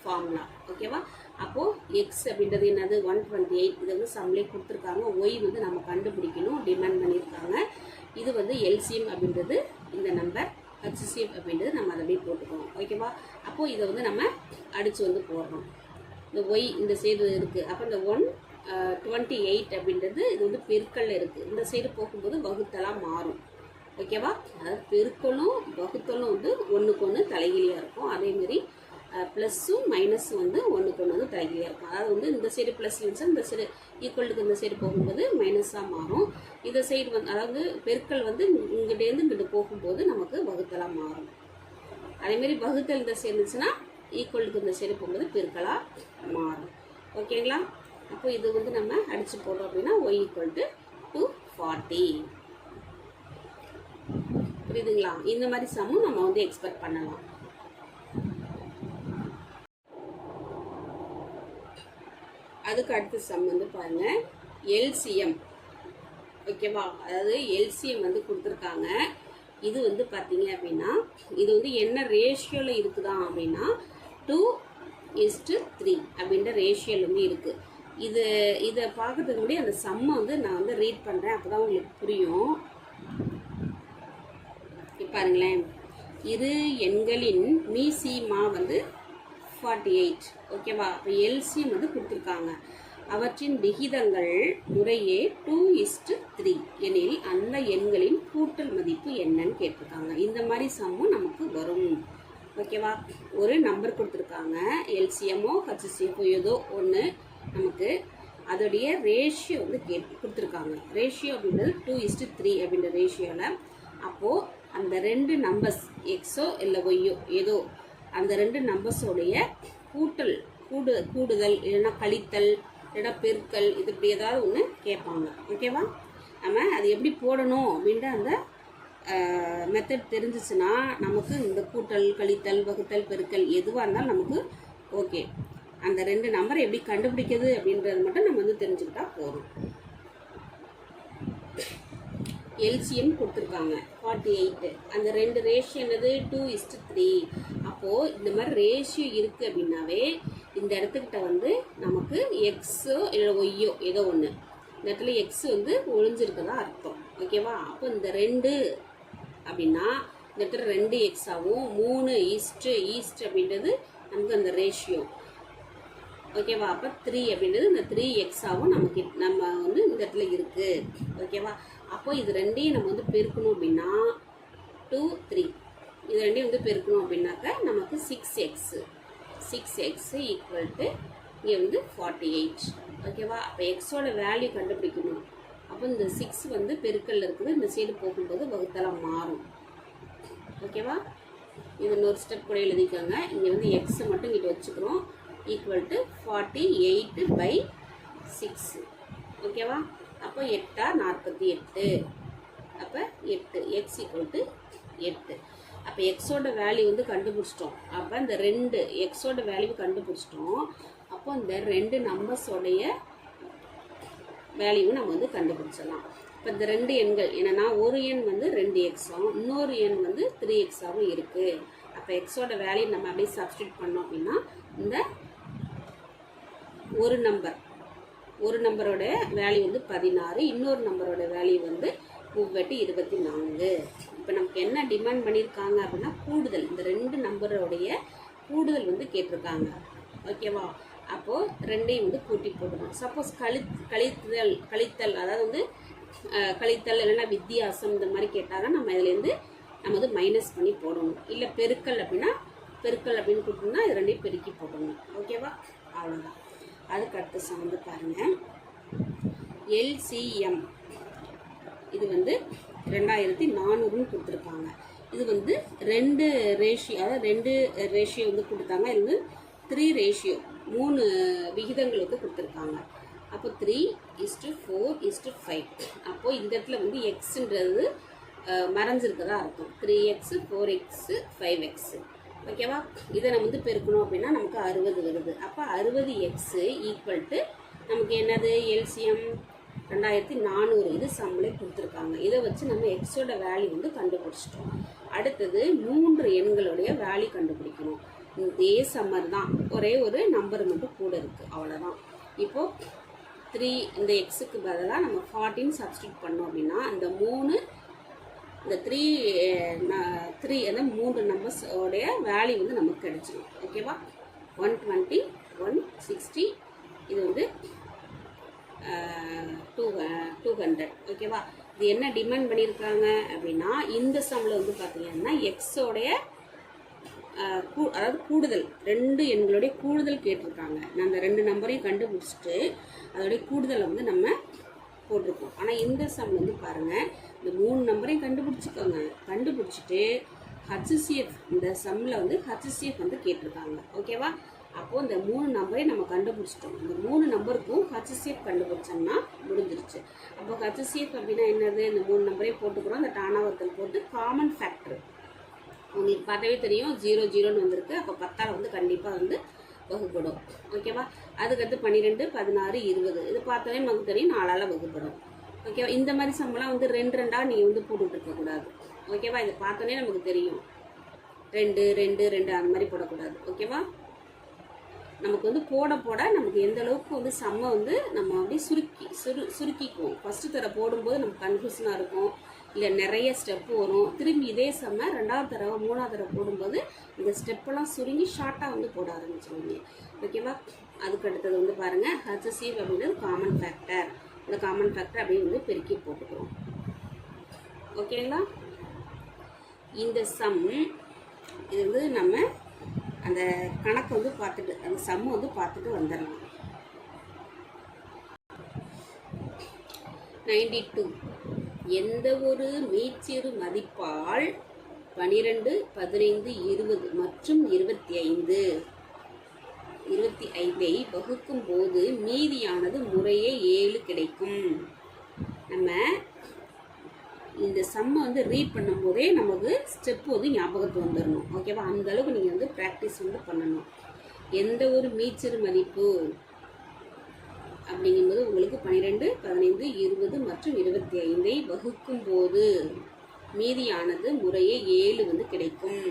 ஃபார்முலா. ஓகேவா? அப்போது எக்ஸ் அப்படின்றது என்னது 128. இது வந்து சம்லே கொடுத்துருக்காங்க. ஒய் வந்து நம்ம கண்டுபிடிக்கணும், டிமாண்ட் பண்ணியிருக்காங்க. இது வந்து எல்சிஎம் அப்படின்றது இந்த நம்பர், HCF அப்படின்றது நம்ம அதை அப்படியே போட்டுக்கணும். ஓகேவா? அப்போது இதை வந்து நம்ம அடித்து வந்து போடுறோம். இந்த ஒய் இந்த சைடு இருக்குது. அப்போ இந்த 128 அப்படின்றது இது வந்து பெருக்கல்ல இருக்குது. இந்த சைடு போகும்போது வகுத்தலாக மாறும். ஓகேவா? அதாவது பெருக்கலும் வகுத்தலும் வந்து ஒன்றுக்கு ஒன்று தலைகீழியாக இருக்கும். அதேமாரி ப்ளஸ்ஸும் மைனஸும் வந்து ஒன்றுக்கு ஒன்று வந்து தலைகீழியாக இருக்கும். அதாவது வந்து இந்த சைடு ப்ளஸ் இருந்துச்சுன்னா இந்த சைடு ஈக்குவலுக்கு இந்த சைடு போகும்போது மைனஸாக மாறும். இந்த சைடு வந்து அதாவது பெருக்கல் வந்து இங்கிட்டேருந்து இங்கிட்டு போகும்போது நமக்கு வகுத்தலாக மாறும். அதேமாரி வகுத்தல் இந்த சைடு இருந்துச்சுன்னா ஈக்குவலுக்கு இந்த சைடு போகும்போது பெருக்கலாக மாறும். ஓகேங்களா? அப்போ இது வந்து நம்ம அடித்து போட்டோம் அப்படின்னா y = 240. புரியுதுங்களா? இந்த மாதிரி சம்மும் நம்ம வந்து எக்ஸ்பெக்ட் பண்ணலாம். அதுக்கு அடுத்த சம் வந்து பாருங்க, எல்சிஎம். ஓகேவா? அதாவது எல்சிஎம் வந்து கொடுத்துருக்காங்க. இது வந்து பார்த்தீங்க அப்படின்னா இது வந்து என்ன ரேஷியோவில் இருக்குதா அப்படின்னா 2:3 அப்படின்ற ரேஷியோவில் வந்து இருக்குது. இதை பார்க்கறதுக்கு முன்னாடி அந்த சம்மை வந்து நான் வந்து ரீட் பண்ணுறேன், அப்போ தான் உங்களுக்கு புரியும். பாருங்களேன், இரு எண்களின் மீசிமா வந்து 48. ஓகேவா? அப்போ எல்சிஎம் வந்து கொடுத்துருக்காங்க. அவற்றின் விகிதங்கள் முறையே 2:3 எனில் அந்த எண்களின் கூட்டல் மதிப்பு என்னன்னு கேட்டிருக்காங்க. இந்த மாதிரி சம்மும் நமக்கு வரும். ஓகேவா? ஒரு நம்பர் கொடுத்துருக்காங்க, எல்சிஎம்மோ ஹச்சிசிஎஃபோ ஏதோ ஒன்று, நமக்கு அதோடைய ரேஷியோ வந்து கொடுத்துருக்காங்க. ரேஷியோ அப்படின்றது 2:3 அப்படின்ற ரேஷியோவில். அப்போது அந்த ரெண்டு நம்பர்ஸ் எக்ஸோ இல்லை ஒய்யோ ஏதோ அந்த ரெண்டு நம்பர்ஸோடைய கூடுதல் இல்லைன்னா கழித்தல் இல்லைன்னா பெருக்கல் இது இப்படி ஏதாவது ஒன்று கேட்பாங்க. ஓகேவா? நம்ம அது எப்படி போடணும் அப்படின்ற அந்த மெத்தட் தெரிஞ்சிச்சுன்னா நமக்கு இந்த கூட்டல் கழித்தல் வகுத்தல் பெருக்கல் எதுவாக இருந்தாலும் நமக்கு ஓகே. அந்த ரெண்டு நம்பரை எப்படி கண்டுபிடிக்கிறது அப்படின்றது மட்டும் நம்ம வந்து தெரிஞ்சுக்கிட்டா போதும். எல்சிஎம் கொடுத்துருக்காங்க 48. அந்த ரெண்டு ரேஷியோ என்னது 2:3. அப்போது இந்த மாதிரி ரேஷியோ இருக்குது அப்படின்னாவே இந்த இடத்துக்கிட்ட வந்து நமக்கு எக்ஸோ இல்லை ஒய்யோ ஏதோ ஒன்று, இந்த இடத்துல எக்ஸ் வந்து ஒழிஞ்சிருக்கதா அர்த்தம். ஓகேவா? அப்போ இந்த 2 அப்படின்னா இந்த இடத்துல 2 எக்ஸாகவும் 3 ஈஸ்ட் அப்படின்றது நமக்கு அந்த ரேஷியோ. ஓகேவா? அப்போ 3 அப்படின்றது இந்த 3 எக்ஸாகவும் நம்ம வந்து இந்த இடத்துல இருக்குது. ஓகேவா? அப்போ இது ரெண்டையும் நம்ம வந்து பெருக்கணும் அப்படின்னா 2, 3 இது ரெண்டையும் வந்து பெருக்கணும் அப்படின்னாக்க நமக்கு 6x = இங்கே வந்து 48. ஓகேவா? அப்போ எக்ஸோட வேல்யூ கண்டுபிடிக்கணும். அப்போ இந்த 6 வந்து பெருக்கல்ல இருக்குது, இந்த சைடு போகும்போது வகுத்தலாம் மாறும். ஓகேவா? இது இன்னொரு ஸ்டெப் கூட எழுதிக்கோங்க. இங்கே வந்து எக்ஸ் மட்டும் இங்கிட்ட வச்சுக்கிறோம், = 48/6. ஓகேவா? அப்போ 8 48. அப்போ 8 x = 8. அப்போ எக்ஸோட வேல்யூ வந்து கண்டுபிடிச்சிட்டோம். அப்போ இந்த 2 எக்ஸோட வேல்யூ கண்டுபிடிச்சிட்டோம். அப்போ இந்த 2 நம்பர்ஸோடைய வேல்யூவும் நம்ம வந்து கண்டுபிடிச்சிடலாம். இப்போ இந்த 2 எண்கள் என்னென்னா, ஒரு எண் வந்து 2x-ஆகவும் இன்னொரு எண் வந்து 3x-ஆகவும் இருக்குது. அப்போ எக்ஸோட வேல்யூ நம்ம அப்படியே சப்ஸ்டியூட் பண்ணோம் அப்படின்னா இந்த ஒரு நம்பரோட வேல்யூ வந்து 16, இன்னொரு நம்பரோட வேல்யூ வந்து 24. இப்போ நமக்கு என்ன டிமாண்ட் பண்ணியிருக்காங்க அப்படின்னா கூடுதல், இந்த 2 நம்பரோடைய கூடுதல் வந்து கேட்டிருக்காங்க. ஓகேவா? அப்போது 2ஐயும் வந்து கூட்டி போடணும். சப்போஸ் கழித்தல் அதாவது வந்து கழித்தல் இல்லைன்னா வித்தியாசம் இந்த மாதிரி கேட்டாங்க, நம்ம இதுலேருந்து நம்ம வந்து மைனஸ் பண்ணி போடணும். இல்லை பெருக்கல் அப்படின்னு கொடுத்தோம்னா இது 2ஐயும் பெருக்கி போடணும். ஓகேவா? அவ்வளோதான். அதுக்கு அடுத்த சம் வந்து பாருங்கள், எல்சிஎம். இது வந்து 2400ன்னு கொடுத்துருக்காங்க. இது வந்து 2 ரேஷியோ, அதாவது 2 ரேஷியோ வந்து கொடுத்தாங்க. இது வந்து 3 ரேஷியோ, 3 விகிதங்கள் வந்து கொடுத்துருக்காங்க. அப்போ 3:4:5. அப்போது இந்த இடத்துல வந்து எக்ஸுன்றது மறைஞ்சிருக்கதா அர்த்தம். 3x 4x 5x. ஓகேவா? இதை நம்ம வந்து பெருக்கணும் அப்படின்னா நமக்கு 60 வருது. அப்போ 60x = நமக்கு என்னது எல்சிஎம் 2400. இது சம்மில் கொடுத்துருக்காங்க. இதை வச்சு நம்ம எக்ஸோட வேல்யூ வந்து கண்டுபிடிச்சிட்டோம். அடுத்தது 3 எண்களுடைய வேல்யூ கண்டுபிடிக்கணும். இதே சம்மர் தான், ஒரே ஒரு நம்பர் மட்டும் கூட இருக்குது, அவ்வளோதான். இப்போது 3 இந்த எக்ஸுக்கு பதிலாக நம்ம 14 சப்ஸ்டியூட் பண்ணோம் அப்படின்னா இந்த 3 அந்த 3 நம்பர்ஸோடைய வேல்யூ வந்து நமக்கு கிடைச்சிடும். ஓகேவா? 120 160 இது வந்து 200. ஓகேவா? இது என்ன டிமாண்ட் பண்ணியிருக்காங்க அப்படின்னா இந்த சம்மில் வந்து பார்த்தீங்கன்னா எக்ஸோடைய அதாவது கூடுதல், 2 எண்களுடைய கூடுதல் கேட்டிருக்காங்க. நான் அந்த 2 நம்பரையும் கண்டுபிடிச்சிட்டு அதோடைய கூடுதலை வந்து நம்ம போட்டிருக்கோம். ஆனால் இந்த சம் வந்து பாருங்கள், இந்த 3 நம்பரையும் கண்டுபிடிச்சிட்டு ஹச்சிசிஎஃப், இந்த சம்மில் வந்து ஹச்சிசிஎஃப் வந்து கேட்டிருக்காங்க. ஓகேவா? அப்போது இந்த 3 நம்பரையும் நம்ம கண்டுபிடிச்சிட்டோம். இந்த 3 நம்பருக்கும் HCF கண்டுபிடிச்சோம்னா முடிஞ்சிருச்சு. அப்போ HCF அப்படின்னா என்னது? இந்த 3 நம்பரையும் போட்டுக்கிறோம். இந்த டானாவர்த்தல் போட்டு காமன் ஃபேக்டர் உங்களுக்கு பார்த்தாவே தெரியும் 0 0ன்னு வந்திருக்கு. அப்போ 10ஆல் வந்து கண்டிப்பாக வந்து வகுப்படும். ஓகேவா? அதுக்கடுத்து 12 16 20 இது பார்த்தாலே நமக்கு தெரியும் 4ஆல் வகுப்படும். ஓகேவா? இந்த மாதிரி சம்பளம் வந்து 2 2ஆக நீங்கள் வந்து போட்டுட்டு இருக்கக்கூடாது. ஓகேவா? இது பார்த்தோன்னே நமக்கு தெரியும் 2 2 2 அந்த மாதிரி போடக்கூடாது. ஓகேவா? நமக்கு வந்து போட போட நமக்கு எந்த அளவுக்கு வந்து சம்மை வந்து நம்ம அப்படியே சுருக்கிக்குவோம். ஃபஸ்ட்டு தடவை போடும்போது நமக்கு கன்ஃபியூஷனாக இருக்கும், இல்லை நிறைய ஸ்டெப்பு வரும். திரும்பி இதே செம்ம 2ஆவது தடவை 3ஆவது தடவை போடும்போது இந்த ஸ்டெப்பெல்லாம் சுருங்கி ஷார்ட்டாக வந்து போட ஆரம்பிச்சிருவீங்க. ஓகேவா? அதுக்கு அடுத்தது வந்து பாருங்கள், HCF அப்படின்றது காமன் ஃபேக்டர். இந்த காமன் ஃபேக்டர் அப்படியே வந்து பெருக்கி போட்டுக்கிறோம். ஓகேங்களா? இந்த சம் இது வந்து நம்ம அந்த கணக்கு வந்து பார்த்துட்டு அந்த சம்மு வந்து பார்த்துட்டு வந்துடலாம். 92 எந்த ஒரு மீச்சிறு மதிப்பால் 12 15 20 மற்றும் 25ஐ வகுக்கும் போது மீதியானது முறையே 7 கிடைக்கும். நம்ம இந்த சம்மை வந்து ரீட் பண்ணும்போதே நமக்கு ஸ்டெப்பு வந்து ஞாபகத்துக்கு வந்துடணும். ஓகேவா? அந்த அளவுக்கு நீங்கள் வந்து ப்ராக்டிஸ் வந்து பண்ணணும். எந்த ஒரு மீச்சிறு மதிப்பு அப்படிங்கும்போது உங்களுக்கு 12 15 20 மற்றும் 25ஐ வகுக்கும் போது மீதியானது முறையே 7 வந்து கிடைக்கும்.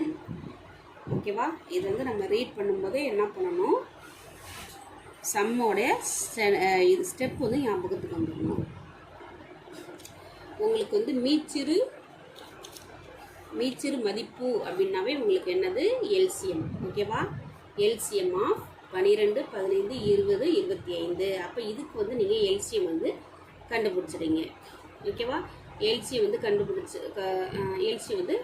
ஓகேவா? இது வந்து நம்ம ரீட் பண்ணும்போதே என்ன பண்ணணும், சம்மோடைய ஸ்டெப் வந்து ஞாபகத்துக்கு வந்துடணும். உங்களுக்கு வந்து மீச்சிறு மதிப்பு அப்படின்னாவே உங்களுக்கு என்னது? எல்சிஎம். ஓகேவா? LCM of 12 15 20 25. அப்போ இதுக்கு வந்து நீங்கள் எல்சிஎம் வந்து கண்டுபிடிச்சிடுங்க. ஓகேவா? எல்சிஎம் வந்து எல்சிஎம் வந்து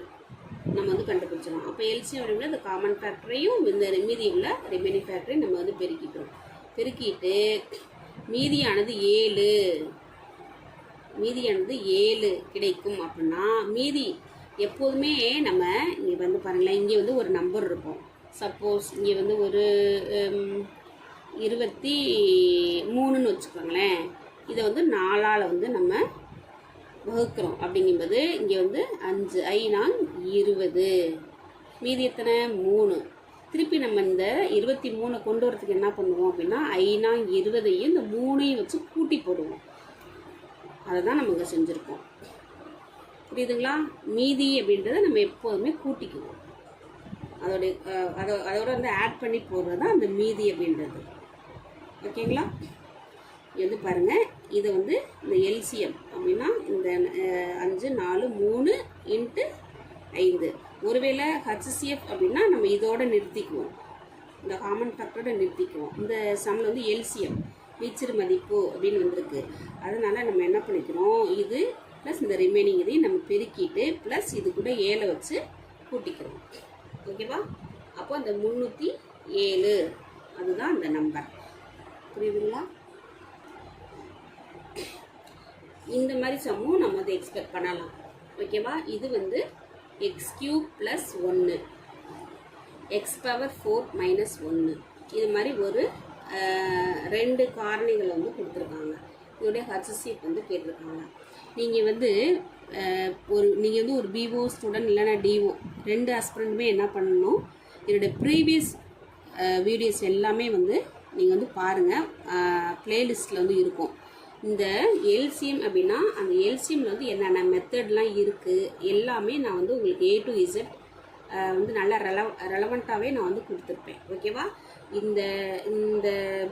நம்ம வந்து கண்டுபிடிச்சிடும். அப்போ எல்சிஎம் அப்படின்னா இந்த காமன் ஃபேக்டரையும் இந்த மீதி உள்ள ரிமைனிங் ஃபேக்டரையும் நம்ம வந்து பெருக்கிக்கிறோம். பெருக்கிட்டு மீதியானது 7 கிடைக்கும். அப்படின்னா மீதி எப்போதுமே நம்ம இங்கே வந்து பாருங்களேன், இங்கே வந்து ஒரு நம்பர் இருக்கும். சப்போஸ் இங்கே வந்து ஒரு 23ன்னு வச்சுக்கோங்களேன். இதை வந்து 4ஆல் வந்து நம்ம வகுக்கிறோம். அப்படிங்கும்போது இங்கே வந்து 5 5 20, மீதி எத்தனை? 3. திருப்பி நம்ம இந்த 23 கொண்டு வரதுக்கு என்ன பண்ணுவோம் அப்படின்னா 5 20ஐயும் இந்த 3ஐயும் வச்சு கூட்டி போடுவோம். அதை தான் நம்ம இங்கே செஞ்சுருக்கோம். புரியுதுங்களா? மீதி அப்படின்றத நம்ம எப்போதுமே கூட்டிக்குவோம். அதோட வந்து ஆட் பண்ணி போடுறது தான் அந்த மீதி அப்படின்றது. ஓகேங்களா? இது வந்து பாருங்கள், இதை வந்து இந்த எல்சிஎம் அப்படின்னா இந்த 5 4 3 × 5. ஒருவேளை HCF அப்படின்னா நம்ம இதோட நிறுத்திக்குவோம், இந்த காமன் ஃபேக்டரோட நிறுத்திக்குவோம். இந்த சம்மில் வந்து எல்சிஎம் மீச்சிறு மதிப்பு அப்படின்னு வந்திருக்கு. அதனால் நம்ம என்ன பண்ணிக்கிறோம், இது ப்ளஸ் இந்த ரிமைனிங் இதையும் நம்ம பெருக்கிட்டு ப்ளஸ் இது கூட 7 வச்சு கூட்டிக்கிறோம். ஓகேவா? அப்போ அந்த 307 அதுதான் அந்த நம்பர். புரியுதுங்களா? இந்த மாதிரி சம்மும் நம்ம அதை எக்ஸ்பெக்ட் பண்ணலாம். ஓகேவா? இது வந்து x³ + 1 x⁴ - 1 இது மாதிரி ஒரு 2 காரணிகளை வந்து கொடுத்துருக்காங்க. இதோடைய HCF வந்து கேட்டிருக்காங்க. நீங்கள் வந்து நீங்கள் வந்து ஒரு பிஓ ஸ்டூடெண்ட் இல்லைனா டிஓ 2 ஆஸ்பிரண்ட்டுமே என்ன பண்ணணும், என்னுடைய ப்ரீவியஸ் வீடியோஸ் எல்லாமே வந்து நீங்கள் வந்து பாருங்கள், ப்ளேலிஸ்ட்டில் வந்து இருக்கும். இந்த எல்சிஎம் அப்படின்னா அந்த எல்சிஎம்மில் வந்து என்னென்ன மெத்தட்லாம் இருக்குது எல்லாமே நான் வந்து உங்களுக்கு A to Z வந்து நல்லா ரெலவெண்ட்டாகவே நான் வந்து கொடுத்துருப்பேன். ஓகேவா? இந்த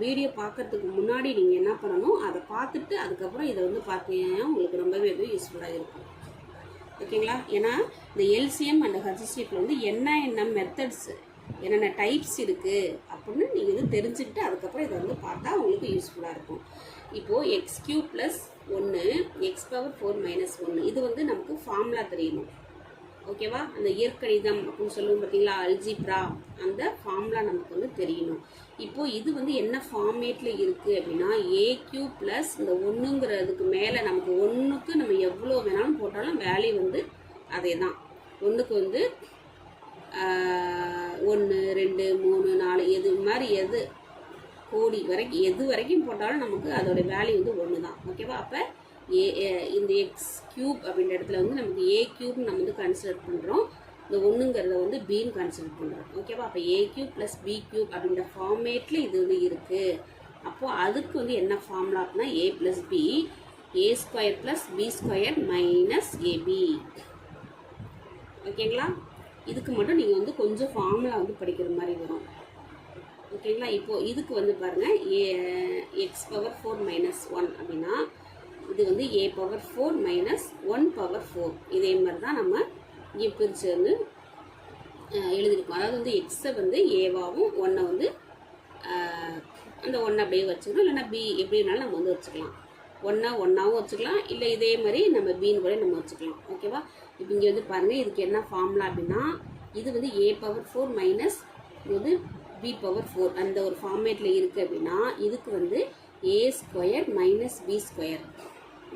வீடியோ பார்க்கறதுக்கு முன்னாடி நீங்கள் என்ன பண்ணணும், அதை பார்த்துட்டு அதுக்கப்புறம் இதை வந்து பார்த்தீங்கன்னா உங்களுக்கு ரொம்பவே யூஸ்ஃபுல்லாக இருக்கும். ஓகேங்களா? ஏன்னா இந்த எல்சிஎம் அண்ட் HCFல வந்து என்ன மெத்தட்ஸ் என்னென்ன டைப்ஸ் இருக்குது அப்படின்னு நீங்கள் வந்து தெரிஞ்சுக்கிட்டு அதுக்கப்புறம் இதை வந்து பார்த்தா உங்களுக்கு யூஸ்ஃபுல்லாக இருக்கும். இப்போது x³ + 1 x⁴ - 1 இது வந்து நமக்கு ஃபார்முலா தெரியணும். ஓகேவா? அந்த இயற்கணிதம் அப்படின்னு சொல்லுவோம் பார்த்தீங்களா, அல்ஜிப்ரா, அந்த ஃபார்முலா நமக்கு வந்து தெரியணும். இப்போது இது வந்து என்ன ஃபார்மேட்டில் இருக்குது அப்படின்னா a³ + இந்த 1ங்கிறதுக்கு மேலே நமக்கு 1க்கு நம்ம எவ்வளோ வேணாலும் போட்டாலும் வேல்யூ வந்து அதே தான். 1க்கு வந்து 1 2 3 4 எது மாதிரி எது கோடி வரைக்கும் எது வரைக்கும் போட்டாலும் நமக்கு அதோட வேல்யூ வந்து 1 தான். ஓகேவா? அப்போ இந்த எக்ஸ் கியூப் அப்படின்ற இடத்துல வந்து நமக்கு ஏ கியூப் நம்ம வந்து கன்சிடர் பண்ணுறோம். இந்த 1ங்கிறத வந்து பின்னு கன்சிடர் பண்ணுறோம். ஓகேவா? அப்போ a cube plus B cube அப்படின்ற ஃபார்மேட்டில் இது வந்து இருக்குது. அப்போது அதுக்கு வந்து என்ன ஃபார்முலா அப்படின்னா A plus B A square plus B square minus AB. ஓகேங்களா? இதுக்கு மட்டும் நீங்கள் வந்து கொஞ்சம் ஃபார்முலா வந்து படிக்கிற மாதிரி வரும். ஓகேங்களா? இப்போது இதுக்கு வந்து பாருங்கள் எக்ஸ் பவர் 4 மைனஸ் 1 அப்படின்னா இது வந்து ஏ பவர் 4 மைனஸ் 1 பவர் 4. இதே மாதிரி தான் நம்ம இங்கே பிரித்து வந்து எழுதிருக்கோம். அதாவது வந்து எக்ஸை வந்து ஏவாகவும் 1 வந்து அந்த 1 அப்படியே வச்சுக்கணும். இல்லைன்னா பி எப்படி வேணாலும் நம்ம வந்து வச்சுக்கலாம். 1ஆகவும் வச்சுக்கலாம். இல்லை இதே மாதிரி நம்ம பின்னு கூட நம்ம வச்சுக்கலாம். ஓகேவா? இப்போ இங்கே வந்து பாருங்கள் இதுக்கு என்ன ஃபார்முலா அப்படின்னா இது வந்து ஏ பவர் 4 மைனஸ் இது வந்து பி பவர் 4 அந்த ஒரு ஃபார்மேட்டில் இருக்குது அப்படின்னா இதுக்கு வந்து ஏ ஸ்கொயர் மைனஸ் பி ஸ்கொயர்.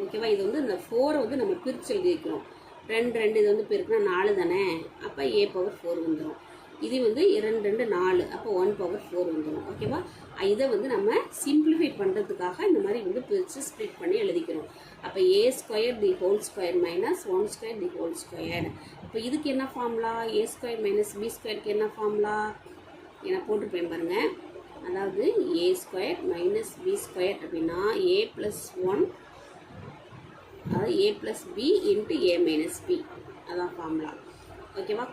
ஓகேவா? இது வந்து இந்த 4 வந்து நம்ம பிரித்து எழுதிக்கிறோம். 2 இது வந்து பெருக்குனா 4 தானே. அப்போ ஏ பவர் 4 வந்துடும். இது வந்து 2 2 4 அப்போ 1 பவர் 4 வந்துடும். ஓகேவா? இதை வந்து நம்ம சிம்பிளிஃபை பண்ணுறதுக்காக இந்த மாதிரி வந்து பிரித்து ஸ்ப்ளிட் பண்ணி எழுதிக்கிறோம். அப்போ A square the whole square minus 1 square the whole square. இப்போ இதுக்கு என்ன formula? A square minus B ஸ்கொயருக்கு என்ன ஃபார்முலா என போட்டுப்பேன் பாருங்கள். அதாவது A square minus B square அப்படின்னா ஏ ப்ளஸ் 1 அதாவது A plus B into A minus B அதான் ஃபார்முலா. ஓகேவா?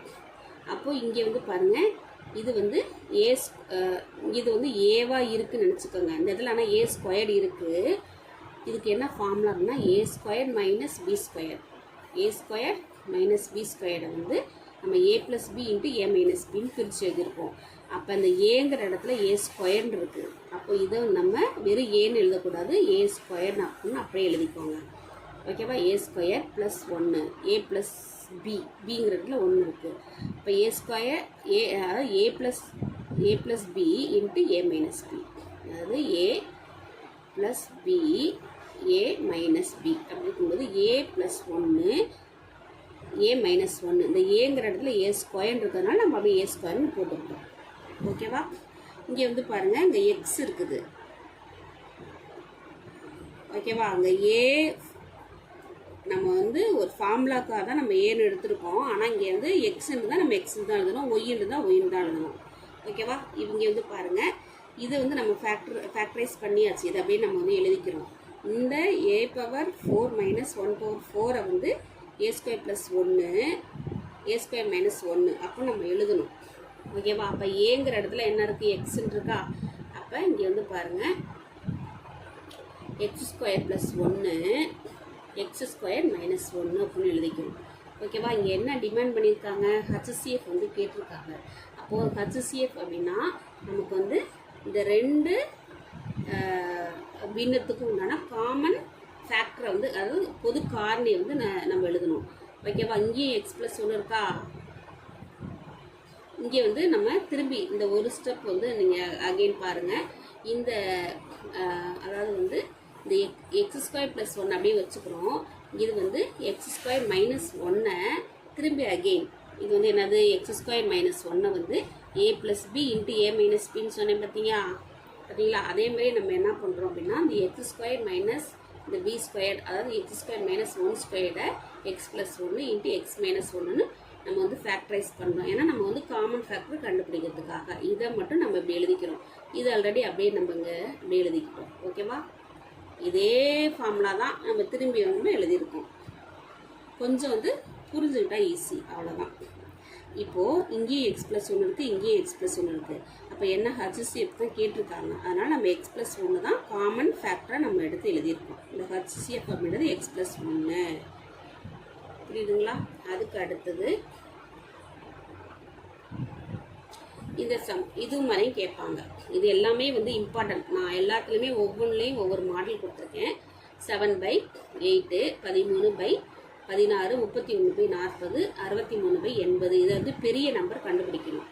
அப்போது இங்கே வந்து பாருங்கள் இது வந்து இது வந்து ஏவாக இருக்குதுன்னு நினச்சிக்கோங்க. இந்த இடத்துல ஆனால் ஏ ஸ்கொயர்டு இருக்குது. இதுக்கு என்ன ஃபார்முலா அப்படின்னா ஏ ஸ்கொயர் மைனஸ் பி ஸ்கொயர். ஏ ஸ்கொயர் மைனஸ் பி ஸ்கொயரை வந்து நம்ம ஏ plus B into A minus பின்னு பிரித்து எழுதியிருக்கோம். அப்போ அந்த ஏங்கிற இடத்துல ஏ ஸ்கொயர்னு இருக்குது. அப்போ இதை நம்ம வெறும் ஏன்னு எழுதக்கூடாது, ஏ ஸ்கொயர்னு அப்படின்னு அப்படியே எழுதிக்கோங்க. ஓகேவா? ஏ ஸ்கொயர் ப்ளஸ் 1 ஏ ப்ளஸ் பிங்கிற இடத்துல 1 இருக்குது. இப்போ ஏ ஸ்கொயர் அதாவது A plus B into A minus B. அதாவது A plus B A minus B அப்படி இருக்கும்போது ஏ ப்ளஸ் 1 ஏ மைனஸ் 1 இந்த ஏங்கிற இடத்துல ஏ ஸ்கொயர்னு இருக்கிறதுனால நம்ம அப்படியே ஏ ஸ்கொயர்னு போட்டுக்கிட்டோம். ஓகேவா? இங்கே வந்து பாருங்கள் இங்கே எக்ஸ் இருக்குது. ஓகேவா? அங்கே ஏ நம்ம வந்து ஒரு ஃபார்முலாக்காக தான் நம்ம ஏன்னு எடுத்துருக்கோம். ஆனால் இங்கே வந்து எக்ஸ்ன்னு தான் நம்ம எக்ஸ்ன்னு தான் எழுதணும், ஒய்ன்னு தான் ஒய்ன்னு தான் எழுதணும். ஓகேவா? இங்கே வந்து பாருங்கள் இதை வந்து நம்ம ஃபேக்டரைஸ் பண்ணியாச்சு. இதை அப்படியே நம்ம வந்து எழுதிக்கிறோம். இந்த ஏ பவர் 4 மைனஸ் 1 பவர் 4 வந்து ஏ ஸ்கொயர் ப்ளஸ் 1 ஏ ஸ்கொயர் மைனஸ் 1 அப்போ நம்ம எழுதணும். ஓகேவா? அப்போ ஏங்கிற இடத்துல என்ன இருக்குது? எக்ஸ்ன்னு இருக்கா? அப்போ இங்கே வந்து பாருங்கள் X square plus 1 X square minus 1 அப்படின்னு எழுதிக்கணும். ஓகேவா? இங்கே என்ன டிமாண்ட் பண்ணியிருக்காங்க? ஹச்சிஎஃப் வந்து கேட்டிருக்காங்க. அப்போது ஹச்சிஎஃப் அப்படின்னா நமக்கு வந்து இந்த 2 பின்னத்துக்கும் உண்டான காமன் ஃபேக்டரை வந்து அதாவது பொது காரணியை வந்து நம்ம எழுதணும். ஓகேவா? இங்கேயும் எக்ஸ் ப்ளஸ் 1 இருக்கா? இங்கே வந்து நம்ம திரும்பி இந்த ஒரு ஸ்டெப் வந்து நீங்கள் அகெயின் பாருங்கள். இந்த அதாவது வந்து இந்த எக்ஸ் ஸ்கொயர் ப்ளஸ் 1 அப்படியே வச்சுக்கிறோம். இது வந்து எக்ஸ் ஸ்கொயர் மைனஸ் 1 திரும்பி அகெயின் இது வந்து என்னது? எக்ஸ் ஸ்கொயர் மைனஸ் 1 வந்து A plus B into A minus பின்னு சொன்னேன் பார்த்தீங்களா? அதே மாதிரி நம்ம என்ன பண்ணுறோம் அப்படின்னா இந்த எக்ஸ் ஸ்கொயர் மைனஸ் இந்த பி ஸ்கொயர் அதாவது எக்ஸ் ஸ்கொயர் மைனஸ் 1 ஸ்கொயரை X plus 1 into X minus 1ன்னு நம்ம வந்து ஃபேக்டரைஸ் பண்ணுறோம். ஏன்னா நம்ம வந்து காமன் ஃபேக்டர் கண்டுபிடிக்கிறதுக்காக இதை மட்டும் நம்ம இப்படி எழுதிக்கிறோம். இது ஆல்ரெடி அப்படியே நம்ம இங்கே அப்படியே எழுதிக்கிறோம். ஓகேவா? இதே ஃபார்முலா தான் நம்ம திரும்பி வந்து எழுதியிருக்கோம். கொஞ்சம் வந்து புரிஞ்சுக்கிட்டா ஈஸி, அவ்வளோதான். இப்போது இங்கேயும் எக்ஸ் ப்ளஸ் 1 இருக்குது, இங்கேயும் எக்ஸ் ப்ளஸ் 1 இருக்குது. அப்போ என்ன ஹச்சிஎஃப் தான் கேட்டிருக்காங்க. அதனால் நம்ம எக்ஸ் ப்ளஸ் 1 தான் காமன் ஃபேக்டராக நம்ம எடுத்து எழுதியிருக்கோம். இந்த ஹச்சிஎஃப் அப்படின்றது எக்ஸ் ப்ளஸ் 1 புரியுதுங்களா? அதுக்கு அடுத்தது இந்த சம் இது மாதிரியும் கேட்பாங்க. இது எல்லாமே வந்து இம்பார்ட்டன்ட். நான் எல்லாத்துலேயுமே ஒவ்வொன்றுலேயும் ஒவ்வொரு மாடல் கொடுத்துருக்கேன். 7/8 13/16 31/40 63/80 இதை வந்து பெரிய நம்பர் கண்டுபிடிக்கணும்.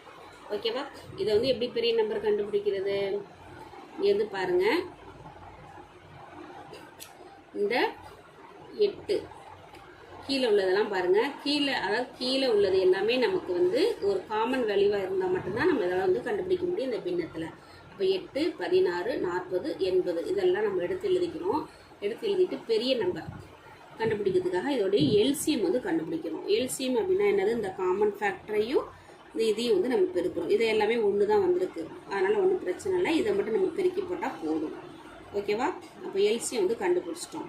ஓகேவா? இதை வந்து எப்படி பெரிய நம்பர் கண்டுபிடிக்கிறது? இங்கே வந்து பாருங்கள் இந்த 8 கீழே உள்ளதெல்லாம் பாருங்கள், கீழே உள்ளது எல்லாமே நமக்கு வந்து ஒரு காமன் வேல்யூவாக இருந்தால் மட்டும்தான் நம்ம இதெல்லாம் வந்து கண்டுபிடிக்க முடியும் இந்த பின்னத்தில். இப்போ 8, 16, 40, 80 இதெல்லாம் நம்ம எடுத்து எழுதிக்கிறோம். எடுத்து எழுதிட்டு பெரிய நம்பர் கண்டுபிடிக்கிறதுக்காக இதோடைய எல்சிஎம் வந்து கண்டுபிடிக்கிறோம். எல்சிஎம் அப்படின்னா என்னது, இந்த காமன் ஃபேக்டரையும் இந்த இதையும் வந்து நம்ம பெருக்கிறோம். இது எல்லாமே ஒன்று தான் வந்திருக்கு, அதனால் ஒன்றும் பிரச்சனை இல்லை. இதை மட்டும் நம்ம பெருக்கி போட்டால் போதும். ஓகேவா? அப்போ எல்சிஎம் வந்து கண்டுபிடிச்சிட்டோம்.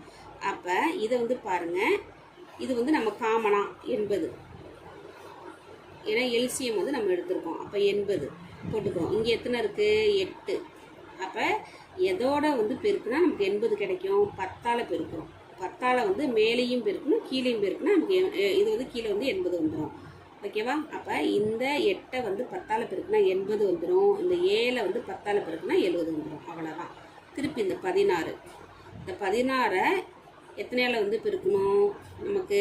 அப்போ இதை வந்து பாருங்கள், இது வந்து நம்ம காமனா 80, ஏன்னா எல்சிஎம் வந்து நம்ம எடுத்திருக்கோம். அப்போ 80 போட்டுக்கிறோம். இங்கே எத்தனை இருக்குது, 8. அப்போ எதோட வந்து பெருக்குனா நமக்கு 80 கிடைக்கும், 10ஆல் பெருக்கிறோம். 10ஆல் வந்து மேலேயும் பெருக்கணும் கீழேயும் பெருக்கணும். நமக்கு இது வந்து கீழே வந்து 80 வந்துடும். ஓகேவா? அப்போ இந்த 8 வந்து 10ஆல் பெருக்குனா 80 வந்துடும். இந்த 7 வந்து 10ஆல் பெருக்குனா 70 வந்துடும். அவ்வளோதான். திருப்பி இந்த 16, இந்த 16 எத்தனையால் வந்து பெருக்கணும், நமக்கு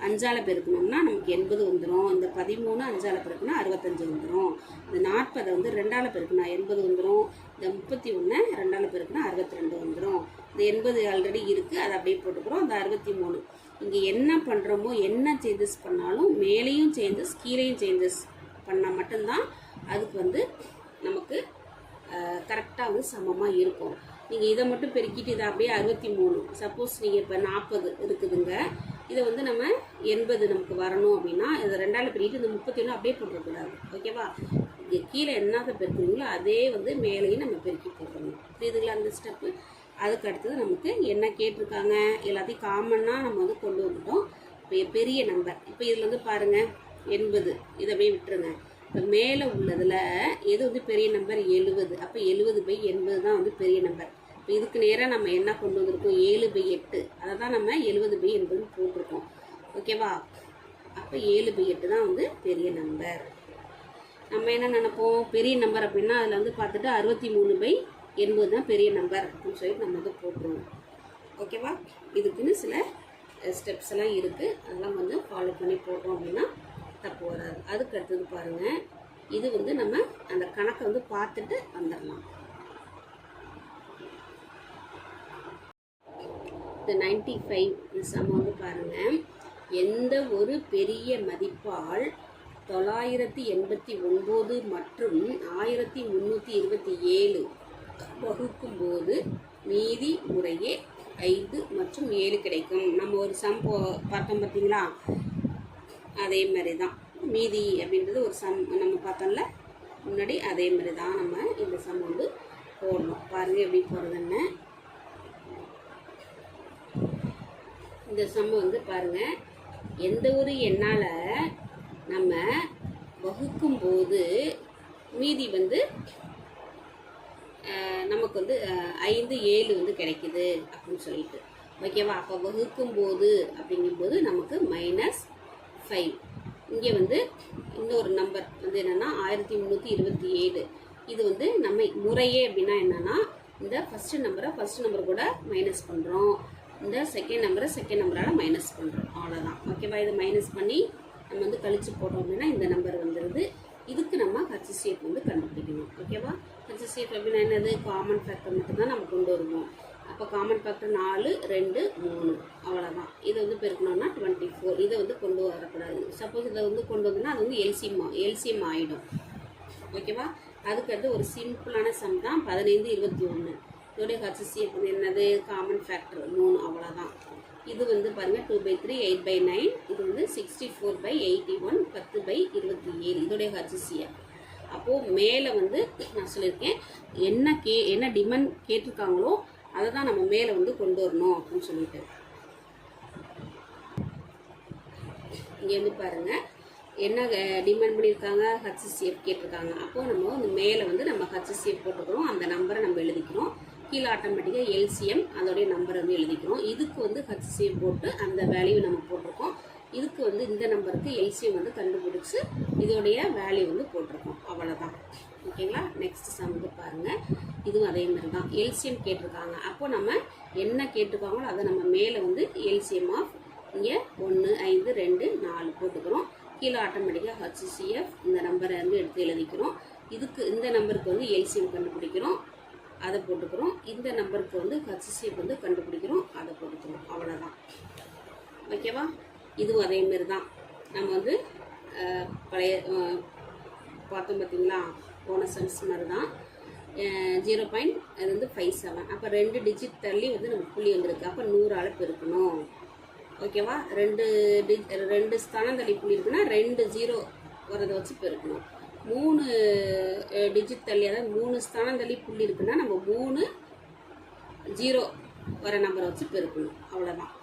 5ஆல் பெருக்கணும்னா நமக்கு 80 வந்துடும். இந்த 13 5ஆல் பெருக்குனா 65 வந்துடும். இந்த 40 வந்து 2ஆல் பெருக்குனா 80 வந்துடும். இந்த 31 2ஆல் பெருக்குனா 62 வந்துடும். இந்த 80 ஆல்ரெடி இருக்குது, அதை அப்படியே போட்டுக்கிறோம். இந்த 63 இங்கே என்ன பண்ணுறோமோ, என்ன சேஞ்சஸ் பண்ணாலும் மேலேயும் சேஞ்சஸ் கீழேயும் சேஞ்சஸ் பண்ணால் மட்டும்தான் அதுக்கு வந்து நமக்கு கரெக்டாக வந்து சமமாக இருக்கும். நீங்கள் இதை மட்டும் பெருக்கிட்டு இதை அப்படியே 63, சப்போஸ் நீங்கள் இப்போ 40 இருக்குதுங்க, இதை வந்து நம்ம 80 நமக்கு வரணும் அப்படின்னா இதை 2ஆல் பெருக்கிட்டு இந்த 31 அப்படியே போட்டுறக்கூடாது. ஓகேவா? இங்கே கீழே என்னதை பெருக்குறீங்களோ அதே வந்து மேலேயும் நம்ம பெருக்கி போட்டுருணும். இதுல அந்த ஸ்டெப்பு. அதுக்கு அடுத்தது நமக்கு என்ன கேட்டிருக்காங்க, எல்லாத்தையும் காமனாக நம்ம வந்து கொண்டு வந்துட்டோம். இப்போ பெரிய நம்பர், இப்போ இதில் வந்து பாருங்கள் 80, இதை போய் விட்டுருங்க. இப்போ மேலே உள்ளதில் எது வந்து பெரிய நம்பர், 70. அப்போ 70/80 தான் வந்து பெரிய நம்பர். இப்போ இதுக்கு நேராக நம்ம என்ன கொண்டு வந்திருக்கோம், 7/8. அதை தான் நம்ம 70/80 போட்டிருக்கோம். ஓகேவா? அப்போ 7/8 தான் வந்து பெரிய நம்பர். நம்ம என்ன நினைப்போம், பெரிய நம்பர் அப்படின்னா அதில் வந்து பார்த்துட்டு 63/80 தான் பெரிய நம்பர் அப்படின்னு சொல்லிட்டு நம்ம வந்து போட்டுருவோம். ஓகேவா? இதுக்குன்னு சில ஸ்டெப்ஸ் எல்லாம் இருக்குது, அதெல்லாம் வந்து ஃபாலோ பண்ணி போட்டோம் அப்படின்னா தப்பு வராது. அதுக்கு அடுத்தது பாருங்கள், இது வந்து நம்ம அந்த கணக்கை வந்து பார்த்துட்டு வந்துடலாம். இந்த 95 சம் வந்து பாருங்கள், எந்த ஒரு பெரிய மதிப்பால் 989 மற்றும் 1327 வகுக்கும்போது மீதி முறையே 5 மற்றும் 7 கிடைக்கும். நம்ம ஒரு சம் பார்த்தோம் பார்த்தீங்களா, அதே மாதிரி தான் மீதி அப்படின்றது ஒரு சம் நம்ம பார்த்தோம்ல முன்னாடி, அதே மாதிரி தான் நம்ம இந்த சம் வந்து போடணும். பாருங்கள் எப்படி போடுறதுன்னு. இந்த சம் வந்து பாருங்கள், எந்த ஒரு எண்ணால் நம்ம வகுக்கும்போது மீதி வந்து நமக்கு வந்து 5 7 வந்து கிடைக்குது அப்படின்னு சொல்லிட்டு. ஓகேவா? அப்போ வகுக்கும்போது அப்படிங்கும்போது நமக்கு -5. இங்கே வந்து இன்னொரு நம்பர் வந்து என்னென்னா 1327. இது வந்து நம்ம முறையே அப்படின்னா என்னென்னா, இந்த ஃபஸ்ட்டு நம்பரை கூட மைனஸ் பண்ணுறோம், இந்த செகண்ட் நம்பரால் மைனஸ் பண்ணுறோம். அவ்வளோதான். ஓகேவா? இதை மைனஸ் பண்ணி நம்ம வந்து கழிச்சு போட்டோம் அப்படின்னா இந்த நம்பர் வந்துடுது. இதுக்கு நம்ம HCF வந்து கண்டுபிடிக்கணும். ஓகேவா? HCF அப்படின்னா என்னது, காமன் ஃபேக்டர் மட்டும்தான் நம்ம கொண்டு வருவோம். அப்போ காமன் ஃபேக்டர் 4 2 3 அவ்வளோதான். இதை வந்து பெருக்கணும்னா 24. இதை வந்து கொண்டு வரக்கூடாது. சப்போஸ் இதை வந்து கொண்டு வந்தோம்னா அது வந்து எல்சிஎம் ஆகிடும். ஓகேவா? அதுக்கடுத்து ஒரு சிம்பிளான சம் தான் 15 21. இதோடைய HCF வந்து என்னது, காமன் ஃபேக்டர் 3 அவ்வளோதான். இது வந்து பாருங்கள் 2/3 8/9. இது வந்து 64/81 10/27 இதோடைய HCF. அப்போது மேலே வந்து நான் சொல்லியிருக்கேன், என்ன டிமாண்ட் கேட்டிருக்காங்களோ அதை தான் நம்ம மேலே வந்து கொண்டு வரணும் அப்படின்னு சொல்லிட்டு. இங்கே வந்து பாருங்கள் என்ன டிமாண்ட் பண்ணியிருக்காங்க, HCF கேட்டிருக்காங்க. அப்போது நம்ம வந்து மேலே வந்து நம்ம HCF போட்டுக்கிறோம், அந்த நம்பரை நம்ம எழுதிக்கிறோம். கீழே ஆட்டோமேட்டிக்காக எல்சிஎம் அதோடைய நம்பரை வந்து எழுதிக்கிறோம். இதுக்கு வந்து HCF போட்டு அந்த வேல்யூ நம்ம போட்டிருக்கோம். இதுக்கு வந்து இந்த நம்பருக்கு எல்சிஎம் வந்து கண்டுபிடிச்சி இதோடைய வேல்யூ வந்து போட்டிருக்கோம். அவ்வளோதான். ஓகேங்களா? நெக்ஸ்ட் சம் வந்து பாருங்கள், இதுவும் அதே மாதிரி தான் எல்சிஎம் கேட்டிருக்காங்க. அப்போ நம்ம என்ன கேட்டிருக்காங்களோ அதை நம்ம மேலே வந்து எல்சிஎம் ஆஃப் இங்கே 1 5 2 4 போட்டுக்கிறோம். கீழே ஆட்டோமேட்டிக்காக HCF இந்த நம்பரை வந்து எடுத்து எழுதிக்கிறோம். இதுக்கு இந்த நம்பருக்கு வந்து எல்சிஎம் கண்டுபிடிக்கிறோம், அதை போட்டுக்கிறோம். இந்த நம்பருக்கு வந்து HCF வந்து கண்டுபிடிக்கிறோம், அதை போட்டுக்கிறோம். அவ்வளோதான். ஓகேவா? இதுவும் அதேமாரி தான். நம்ம வந்து பழைய பார்த்தோம் பார்த்தீங்களா, போன செம்ஸ் மாதிரி தான். 0. அது வந்து 57. அப்போ 2 டிஜிட் தள்ளி வந்து நம்ம புள்ளி வந்திருக்கு. அப்போ 100ஆல் பெருக்கணும். ஓகேவா? 2 ஸ்தானம் தள்ளி புள்ளி இருக்குன்னா 2 0 வரதை வச்சு பெருக்கணும். 3 டிஜிட் தள்ளி, அதாவது 3 ஸ்தானம் தள்ளி புள்ளி இருக்குன்னா நம்ம 3 0 வர நம்பரை வச்சு பெருக்கணும். அவ்வளோதான்.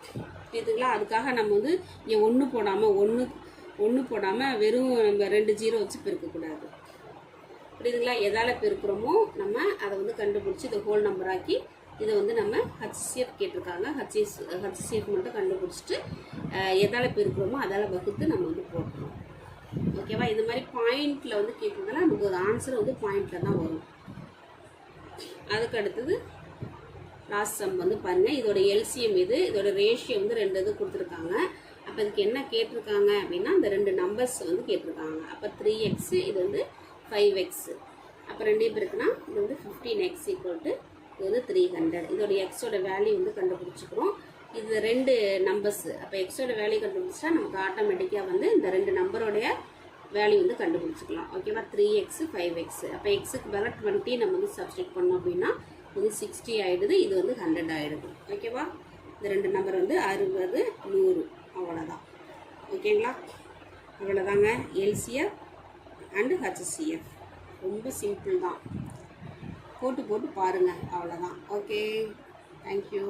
இதுங்களா? அதுக்காக நம்ம வந்து இங்கே ஒன்று போடாமல் வெறும் நம்ம 2 0 வச்சு பெருக்கக்கூடாது. புரியுதுங்களா? எதால் பெருக்கிறோமோ நம்ம அதை வந்து கண்டுபிடிச்சி இதை ஹோல் நம்பராக்கி இதை வந்து நம்ம ஹச்சிஎஃப் கேட்டிருக்காங்க. ஹச்சிஎஃப் மட்டும் கண்டுபிடிச்சிட்டு எதால் பெருக்கிறோமோ அதால் வகுத்து நம்ம வந்து போட்டுருவோம். ஓகேவா? இது மாதிரி பாயிண்டில் வந்து கேட்டிருந்தாலும் நமக்கு ஒரு ஆன்சர் வந்து பாயிண்டில் தான் வரும். அதுக்கு அடுத்தது லாஸ்ட் சம் வந்து பாருங்கள். இதோட எல்சிஎம் இதோட ரேஷியோ வந்து 2 இது கொடுத்துருக்காங்க. அப்போ இதுக்கு என்ன கேட்டிருக்காங்க அப்படின்னா இந்த 2 நம்பர்ஸ் வந்து கேட்டிருக்காங்க. அப்போ 3x, இது வந்து 5x. அப்போ 2 இருக்குன்னா இது வந்து 15x = இது வந்து 300. இதோட எக்ஸோட வேல்யூ வந்து கண்டுபிடிச்சிக்கிறோம். இது 2 நம்பர்ஸ். அப்போ எக்ஸோட வேல்யூ கண்டுபிடிச்சா நமக்கு ஆட்டோமேட்டிக்காக வந்து இந்த 2 நம்பரோடைய வேல்யூ வந்து கண்டுபிடிச்சிக்கலாம். ஓகேவா? 3x 5x. அப்போ எக்ஸுக்கு பதிலாக 20 நம்ம வந்து சப்ஸ்டிட் பண்ணோம் அப்படின்னா இது 60 ஆகிடுது. இது வந்து 100 ஆகிடுது. ஓகேவா? இந்த 2 நம்பர் வந்து 60 100. அவ்வளோதான். ஓகேங்களா? அவ்வளோதாங்க எல்சிஎஃப் அண்டு ஹச்சிஎஃப். ரொம்ப சிம்பிள் தான். போட்டு பாருங்கள். அவ்வளோதான். Okay, thank you.